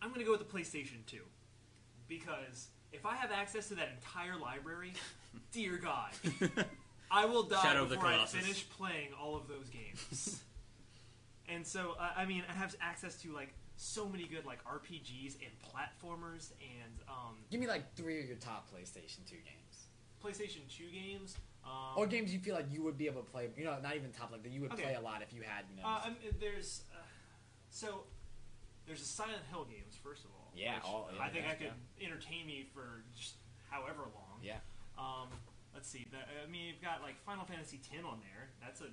I'm going to go with the PlayStation 2. Because if I have access to that entire library, dear God, I will die Shadow of the before I Colossus. finish playing all of those games. And so, I mean, I have access to, like, so many good, like, RPGs and platformers and Give me like 3 of your top PlayStation 2 games. PlayStation 2 games. Or games you feel like you would be able to play, you know, not even top, like that you would Okay. play a lot if you had, you know. There's there's a Silent Hill games, first of all. Yeah, which all- I think yeah, I could entertain me for just however long. yeah. Let's see. I mean, you've got like Final Fantasy X on there. That's a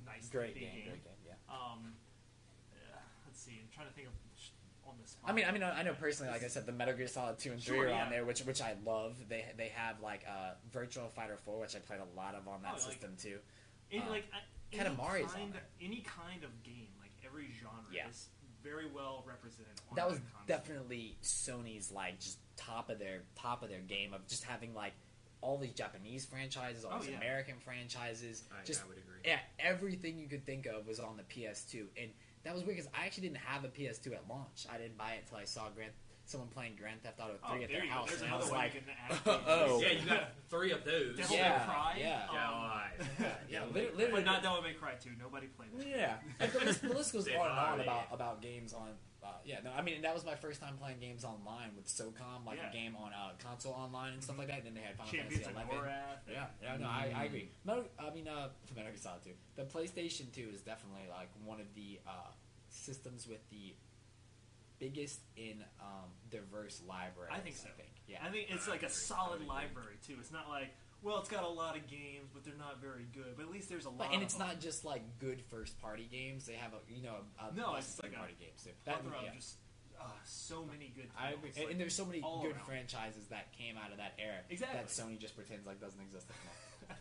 nice Great big game, great game, yeah. Let's see. I'm trying to think of on the spot. I mean, I know personally, like I said, the Metal Gear Solid 2 and 3 Sure, are yeah. on there, which I love. They have like Virtual Fighter 4, which I played a lot of on that Oh, like- system too. And, like Katamari's on there. any kind of game, like every genre, Yeah. is very well represented. On That was console. definitely Sony's like just top of their game of just having like all these Japanese franchises, all Oh, these yeah. American franchises. Just I would agree. yeah, everything you could think of was on the PS2, and that was weird because I actually didn't have a PS2 at launch. I didn't buy it until I saw someone playing Grand Theft Auto 3 Oh, at there their you go. house, There's and I another was one like, you can add. oh. Yeah, you got 3 of those. Devil Yeah, May Cry. yeah. God. yeah, But literally, not Devil May Cry 2. Nobody played that. yeah. And the list goes Say on and on bye. about games on. Yeah, no, I mean that was my first time playing games online with SOCOM, like Yeah. a game on console online and stuff like that. And then they had Final Champions Fantasy of 11. Gorath. Yeah, no, I agree. Metal Gear Solid 2. The PlayStation 2 is definitely like one of the systems with the biggest in diverse libraries. I think so. Yeah. I think it's like a I solid would agree. library too. It's not like, well, it's got a lot of games, but they're not very good. But at least there's a lot. And of it's them. not just like good first party games. They have a No, bunch it's of like third a party games too. That, plethora yeah. of just so many good. I Titles. agree. Like, And there's so many all good around. franchises that came out of that era Exactly. that Sony just pretends like doesn't exist anymore.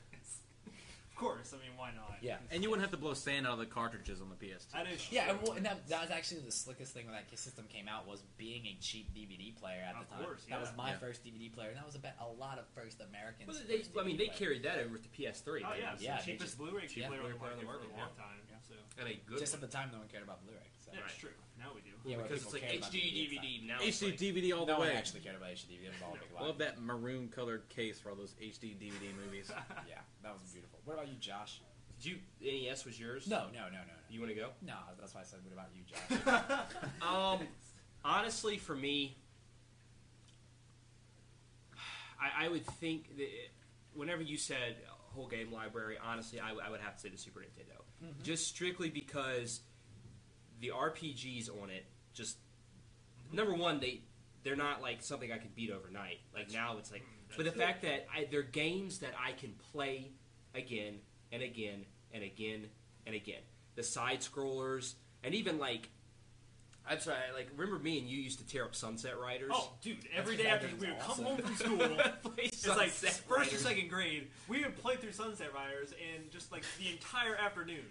Of course, I mean, why not? Yeah. And you wouldn't have to blow sand out of the cartridges on the PS2. That is Yeah, true. and that was actually the slickest thing when that system came out was being a cheap DVD player at Of the time. course, That was yeah. my Yeah. first DVD player, and that was about a lot of first Americans. Well, first DVD they players. carried that over with the PS3. Oh man. yeah, it's Yeah, the they cheapest just- Blu-ray yeah, player on the Blu-ray market player on for the a long market, time. yeah. So And a good Just at one. the time, no one cared about Blu-ray. So. that's Right. true. Now we do. Yeah, where Because people it's like cared about the HD side. DVD now. it's HD like, DVD all the No one way. actually cared about HD. It was all a big lie. Love that maroon colored case for all those HD DVD movies. Yeah, that was beautiful. What about you, Josh? Did you NES was yours? No. You want to go? No, that's why I said, what about you, Josh? Honestly, for me, I would think that whenever you said whole game library, honestly, I would have to say the Super Nintendo. Just strictly because the RPGs on it, just number one, they're not like something I could beat overnight. Like now, it's like, but the fact that they're games that I can play again and again and again and again. The side scrollers, and even like, I'm sorry, like remember me and you used to tear up Sunset Riders. Oh, dude! Every day That after game's we would come awesome. home from school, Play it's like Sunset first or Riders. second grade, we would play through Sunset Riders and just like the entire afternoon.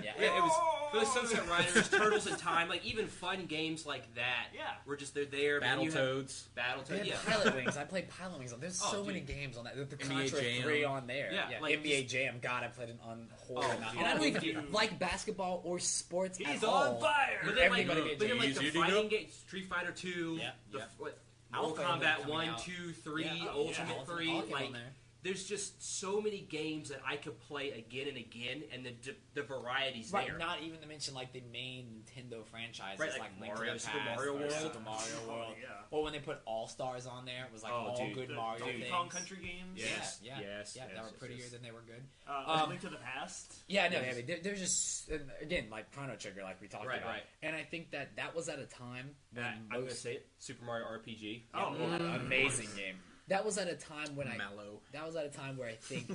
Yeah. Yeah, it was those Sunset Riders, Turtles in Time, like even fun games like that. Yeah. Were just they're there. Battletoads. They Battletoads. had Yeah. Pilot Wings. I played Pilot Wings. There's Oh, so dude. many games on that. The NBA Contra Jam. 3 on there. Yeah, like NBA just- Jam. God, I played it on horror. Oh, and dude. I don't even Dude. like basketball or sports He's at all. on fire. But then, like, Everybody but then, like Jeez, the you do fighting know? games, Street Fighter 2, Yeah, the yeah. Mortal Alpha Kombat coming 1, out. 2, 3, Yeah, Ultimate Alpha 3, all came like on there. there's just so many games that I could play again and again, and the variety's Right, there. not even to mention like the main Nintendo franchises, Right, like, like Link Mario, to the Super Past, Mario or World. Super Mario World. yeah. Or when they put All Stars on there, it was like Oh, all dude. good The Mario Donkey things. Kong Country games. Yes. Yeah, yes, yeah, yes, that were yes, prettier yes. than they were good. Link to the Past. Yeah, no, Yes. I mean, there's just and again like Chrono Trigger, like we talked Right, about, right. and I think that was at a time when I'm gonna say it, Super Mario RPG. Oh, amazing game. That was at a time when Mallow. That was at a time where I think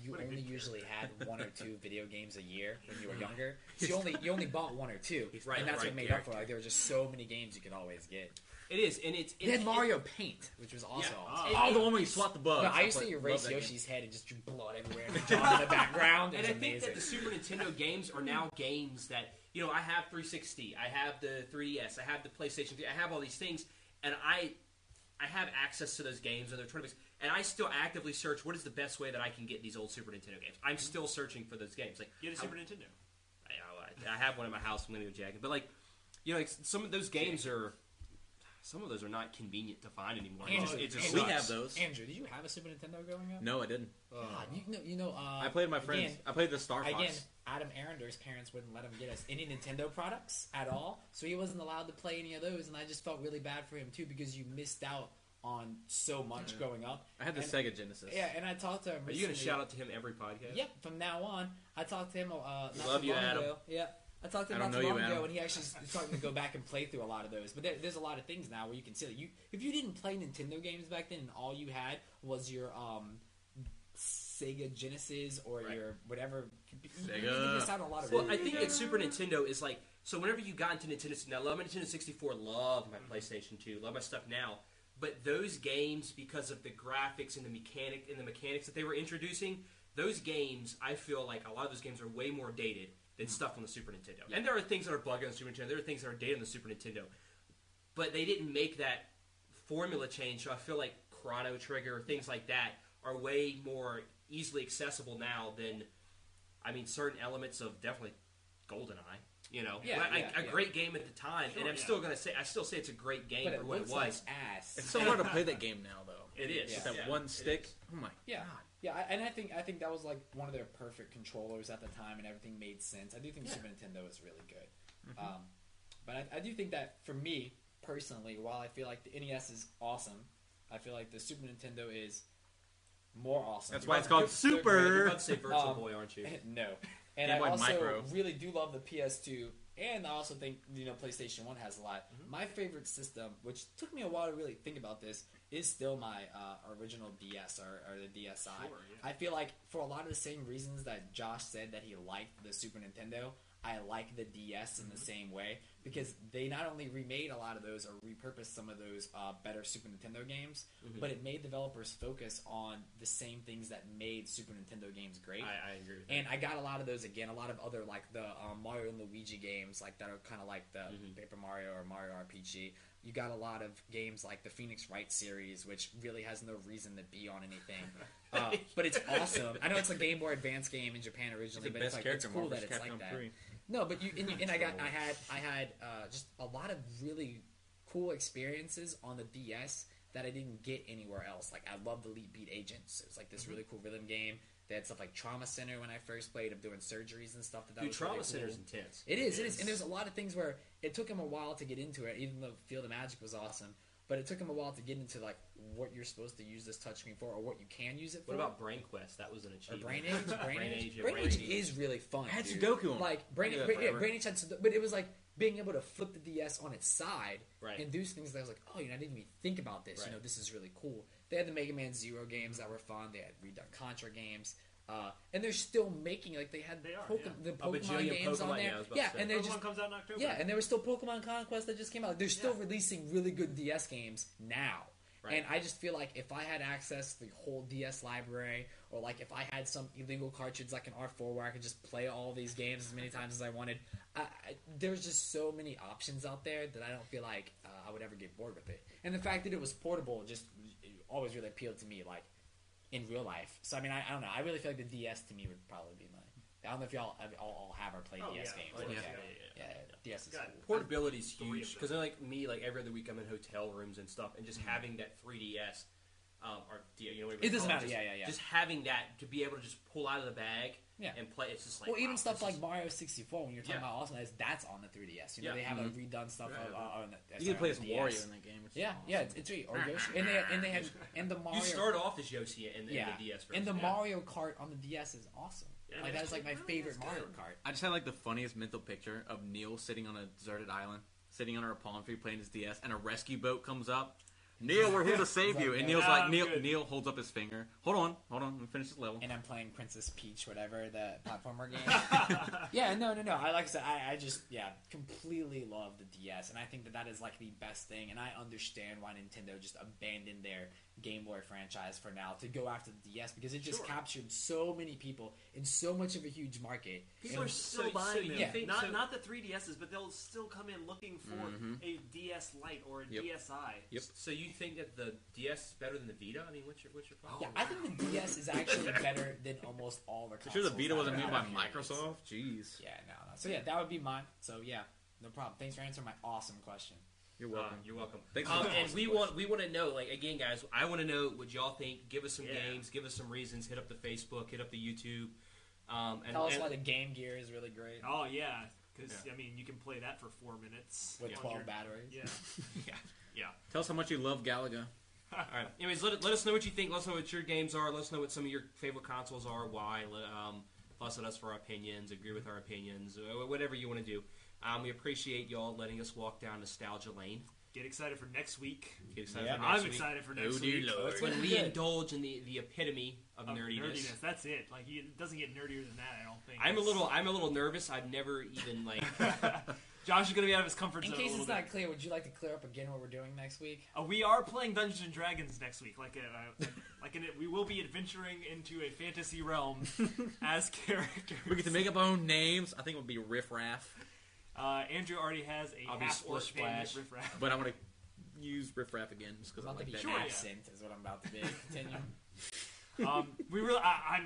you What a only good usually had 1 or 2 video games a year when you were younger. So you only bought 1 or 2, Right, and that's right, what made up for it. Like there were just so many games you could always get. It is, and it's They had Mario Paint, which was also Yeah. awesome. Oh, the one where you swat the bugs. No, I used to love erase that game. Yoshi's head and just drew blood everywhere and John in the background. It And was I think amazing. that the Super Nintendo games are now games that, you know, I have 360, I have the 3DS, I have the PlayStation 3, I have all these things, and I have access to those games and their tournaments, and I still actively search what is the best way that I can get these old Super Nintendo games. I'm still searching for those games. Like Get a Super Nintendo. I have one in my house. I'm going to go jack it. But like, you know, like some of those games are. Some of those are not convenient to find anymore. Andrew, It just We sucks. have those. Andrew, did you have a Super Nintendo growing up? No, I didn't. God, you know. I played my friends. Again, I played the Star Fox. Again, Adam Arender's parents wouldn't let him get us any Nintendo products at all, so he wasn't allowed to play any of those, and I just felt really bad for him too because you missed out on so much growing up. I had the And- Sega Genesis. Yeah, and I talked to him. Are you going to recently. shout out to him every podcast? Yep, from now on, I talked to him. Not Love too you, long Adam. ago. Yeah, I talked to him I not don't too know long you, ago, Adam. and he actually starting to go back and play through a lot of those. But there's a lot of things now where you can see that if you didn't play Nintendo games back then, and all you had was your Sega Genesis or Right. your whatever, you Sega. missed out on a lot of. Well, I think that Super Nintendo is like so. Whenever you got into Nintendo, now I love my Nintendo 64, love my PlayStation 2, love my stuff now. But those games, because of the graphics and the mechanics that they were introducing, those games, I feel like a lot of those games are way more dated than stuff on the Super Nintendo. And there are things that are buggy on the Super Nintendo. There are things that are dated on the Super Nintendo. But they didn't make that formula change. So I feel like Chrono Trigger, things like that, are way more easily accessible now than, I mean, certain elements of definitely GoldenEye. You know, Yeah, Like, yeah, a yeah. great game at the time, Sure, and I'm yeah. still gonna say, I still say it's a great game but for it what it looks was. like ass. It's so hard to play that game now, though. It is. With Yeah. that one stick. Oh my Yeah, god. yeah, and I think that was like one of their perfect controllers at the time, and everything made sense. I do think Yeah. Super Nintendo is really good, but I do think that for me personally, while I feel like the NES is awesome, I feel like the Super Nintendo is more awesome. That's why it's called Super. You're about to say Virtual Um, Boy, aren't you? No, and Game I Boy also Micro. really do love the PS2, and I also think PlayStation 1 has a lot. My favorite system, which took me a while to really think about this, is still my original DS or the DSi. Sure, yeah. I feel like for a lot of the same reasons that Josh said that he liked the Super Nintendo, I like the DS in the same way because they not only remade a lot of those or repurposed some of those better Super Nintendo games, but it made developers focus on the same things that made Super Nintendo games great. I agree with that. And I got a lot of those again. A lot of other like the Mario and Luigi games, like that are kind of like the Paper Mario or Mario RPG. You got a lot of games like the Phoenix Wright series, which really has no reason to be on anything, but it's awesome. I know it's a Game Boy Advance game in Japan originally, the but best it's like character it's cool Marvel's that it's Capcom like that. 3. No, but I had just a lot of really cool experiences on the DS that I didn't get anywhere else. Like I loved Elite Beat Agents. It was like this really cool rhythm game. They had stuff like Trauma Center when I first played of doing surgeries and stuff. That Dude, was Trauma really Center's cool. intense. It is, and there's a lot of things where it took him a while to get into it, even though Field of Magic was awesome. But it took him a while to get into like what you're supposed to use this touchscreen for, or what you can use it for. What about Brain Quest? That was an Or achievement. Brain Age? Brain Age? yeah, Brain Brain Age Age. is really fun. It had dude. Sudoku on it. Like Brain I did Age, that yeah, forever. Brain Age had Sudoku, but it was like being able to flip the DS on its side Right. and do things that I was like, oh, I didn't even think about this. Right. This is really cool. They had the Mega Man Zero games that were fun. They had Redux Contra games. And they're still making they had They are, the A Pokemon bajillion games on Pokemon, there. yeah, I was about Yeah, to say. and they're Pokemon just comes out in October. and there was still Pokemon Conquest that just came out. They're still releasing really good DS games now. Right. And I just feel like if I had access to the whole DS library, or like if I had some illegal cartridge like an R4 where I could just play all these games as many times as I wanted, there's just so many options out there that I don't feel like I would ever get bored with it. And the fact that it was portable just always really appealed to me, like in real life. So I mean, I don't know. I really feel like the DS to me would probably be mine. I don't know if y'all all have or play DS games. Oh, Yeah, DS is God. cool. Portability is Three of huge them. because like me, like every other week I'm in hotel rooms and stuff, and just having that 3DS, or you know, whatever It you doesn't call matter. just, Yeah. Just having that to be able to just pull out of the bag Yeah. and play, it's just like Well, even wow, stuff this like is- Mario 64, when you're talking Yeah. about awesomeness, that's on the 3DS. You know, Yeah. they have like redone stuff Right. on the. You can play as on the Wario DS. in that game. Which is Yeah, awesome. yeah, it's really or Yoshi, and the Mario. You start off as Yoshi in the yeah, DS version. and the yeah. Mario Kart on the DS is awesome. Yeah, Like man, that is like my really, favorite that's Mario good. Kart. I just had like the funniest mental picture of Neil sitting on a deserted island, sitting under a palm tree playing his DS, and a rescue boat comes up. Neil, we're here to save you. And Neil's Nah, like, I'm Neil. good. Neil holds up his finger. Hold on. Let me finish this level. And I'm playing Princess Peach, whatever the platformer game. Yeah, no. I like I said, I just completely love the DS, and I think that is like the best thing. And I understand why Nintendo just abandoned their Game Boy franchise for now to go after the DS because it just Sure. captured so many people in so much of a huge market. People And- are still so buying them. you Yeah. think- Not so- not the 3DSs, but they'll still come in looking for Mhm. a DS Lite or a Yep. DSi. Yep. So you think that the DS is better than the Vita? I mean, what's your problem? Yeah, I think the DS is actually better than almost all the You consoles. sure the Vita that wasn't are made by out here. Microsoft? Jeez. Yeah, no. So yeah, that would be mine. So yeah, no problem. Thanks for answering my awesome question. You're welcome. You're welcome. Thanks for the And awesome we question. want to know, like again, guys. I want to know what y'all think. Give us some Yeah. games. Give us some reasons. Hit up the Facebook. Hit up the YouTube. And Tell us and- why the Game Gear is really great Oh yeah, because Yeah. I mean you can play that for 4 minutes with on 12 your- batteries. Yeah. yeah. Tell us how much you love Galaga. All right. Anyways, let us know what you think. Let us know what your games are. Let us know what some of your favorite consoles are. Why? Fuss at us for our opinions. Agree with our opinions. Whatever you want to do. We appreciate y'all letting us walk down nostalgia lane. Get excited for next week. Get excited Yeah. for next I'm week. excited for next Oh, dear week. Lord. It's When gonna be we good. indulge in the epitome of Of nerdiness. That's it. Like it doesn't get nerdier than that. I don't think. I'm a little nervous. I've never even like. Josh is gonna be out of his comfort In zone. case a it's little not bit. clear, would you like to clear up again what we're doing next week? We are playing Dungeons and Dragons next week. We will be adventuring into a fantasy realm as characters. We get to make up our own names. I think it would be Riff Raff. Andrew already has a I'll be half orc Splish named Splash. Riff Raff. But I want to use Riff Raff again just because I'm I about to like be that. Sure, yeah. absent is what I'm about to be. Continue. We really, I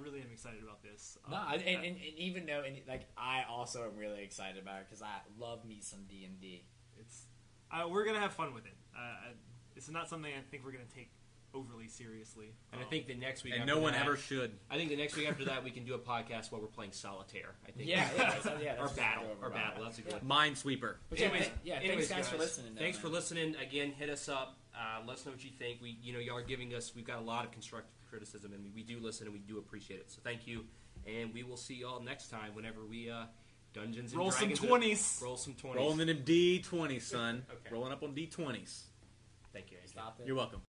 really am excited about this. No, and even though, I also am really excited about it because I love me some D&D. It's we're gonna have fun with it. It's not something I think we're gonna take overly seriously. And I think the next week. And after no one that- ever should. I think the next week after that we can do a podcast while we're playing solitaire. I think. Yeah, that's or what we're battle. going Or about. battle. That's a good. Minesweeper. But Anyways, thanks guys for listening. though, Thanks for man. listening. Again, hit us up. Let us know what you think. Y'all are giving us. We've got a lot of constructive criticism, and we do listen and we do appreciate it. So thank you, and we will see y'all next time whenever we Dungeons and Roll some Dragons. 20s. Roll some 20s. Rolling in them D20s, son. Okay. Rolling up on D20s. Thank you. Stop it. You're welcome.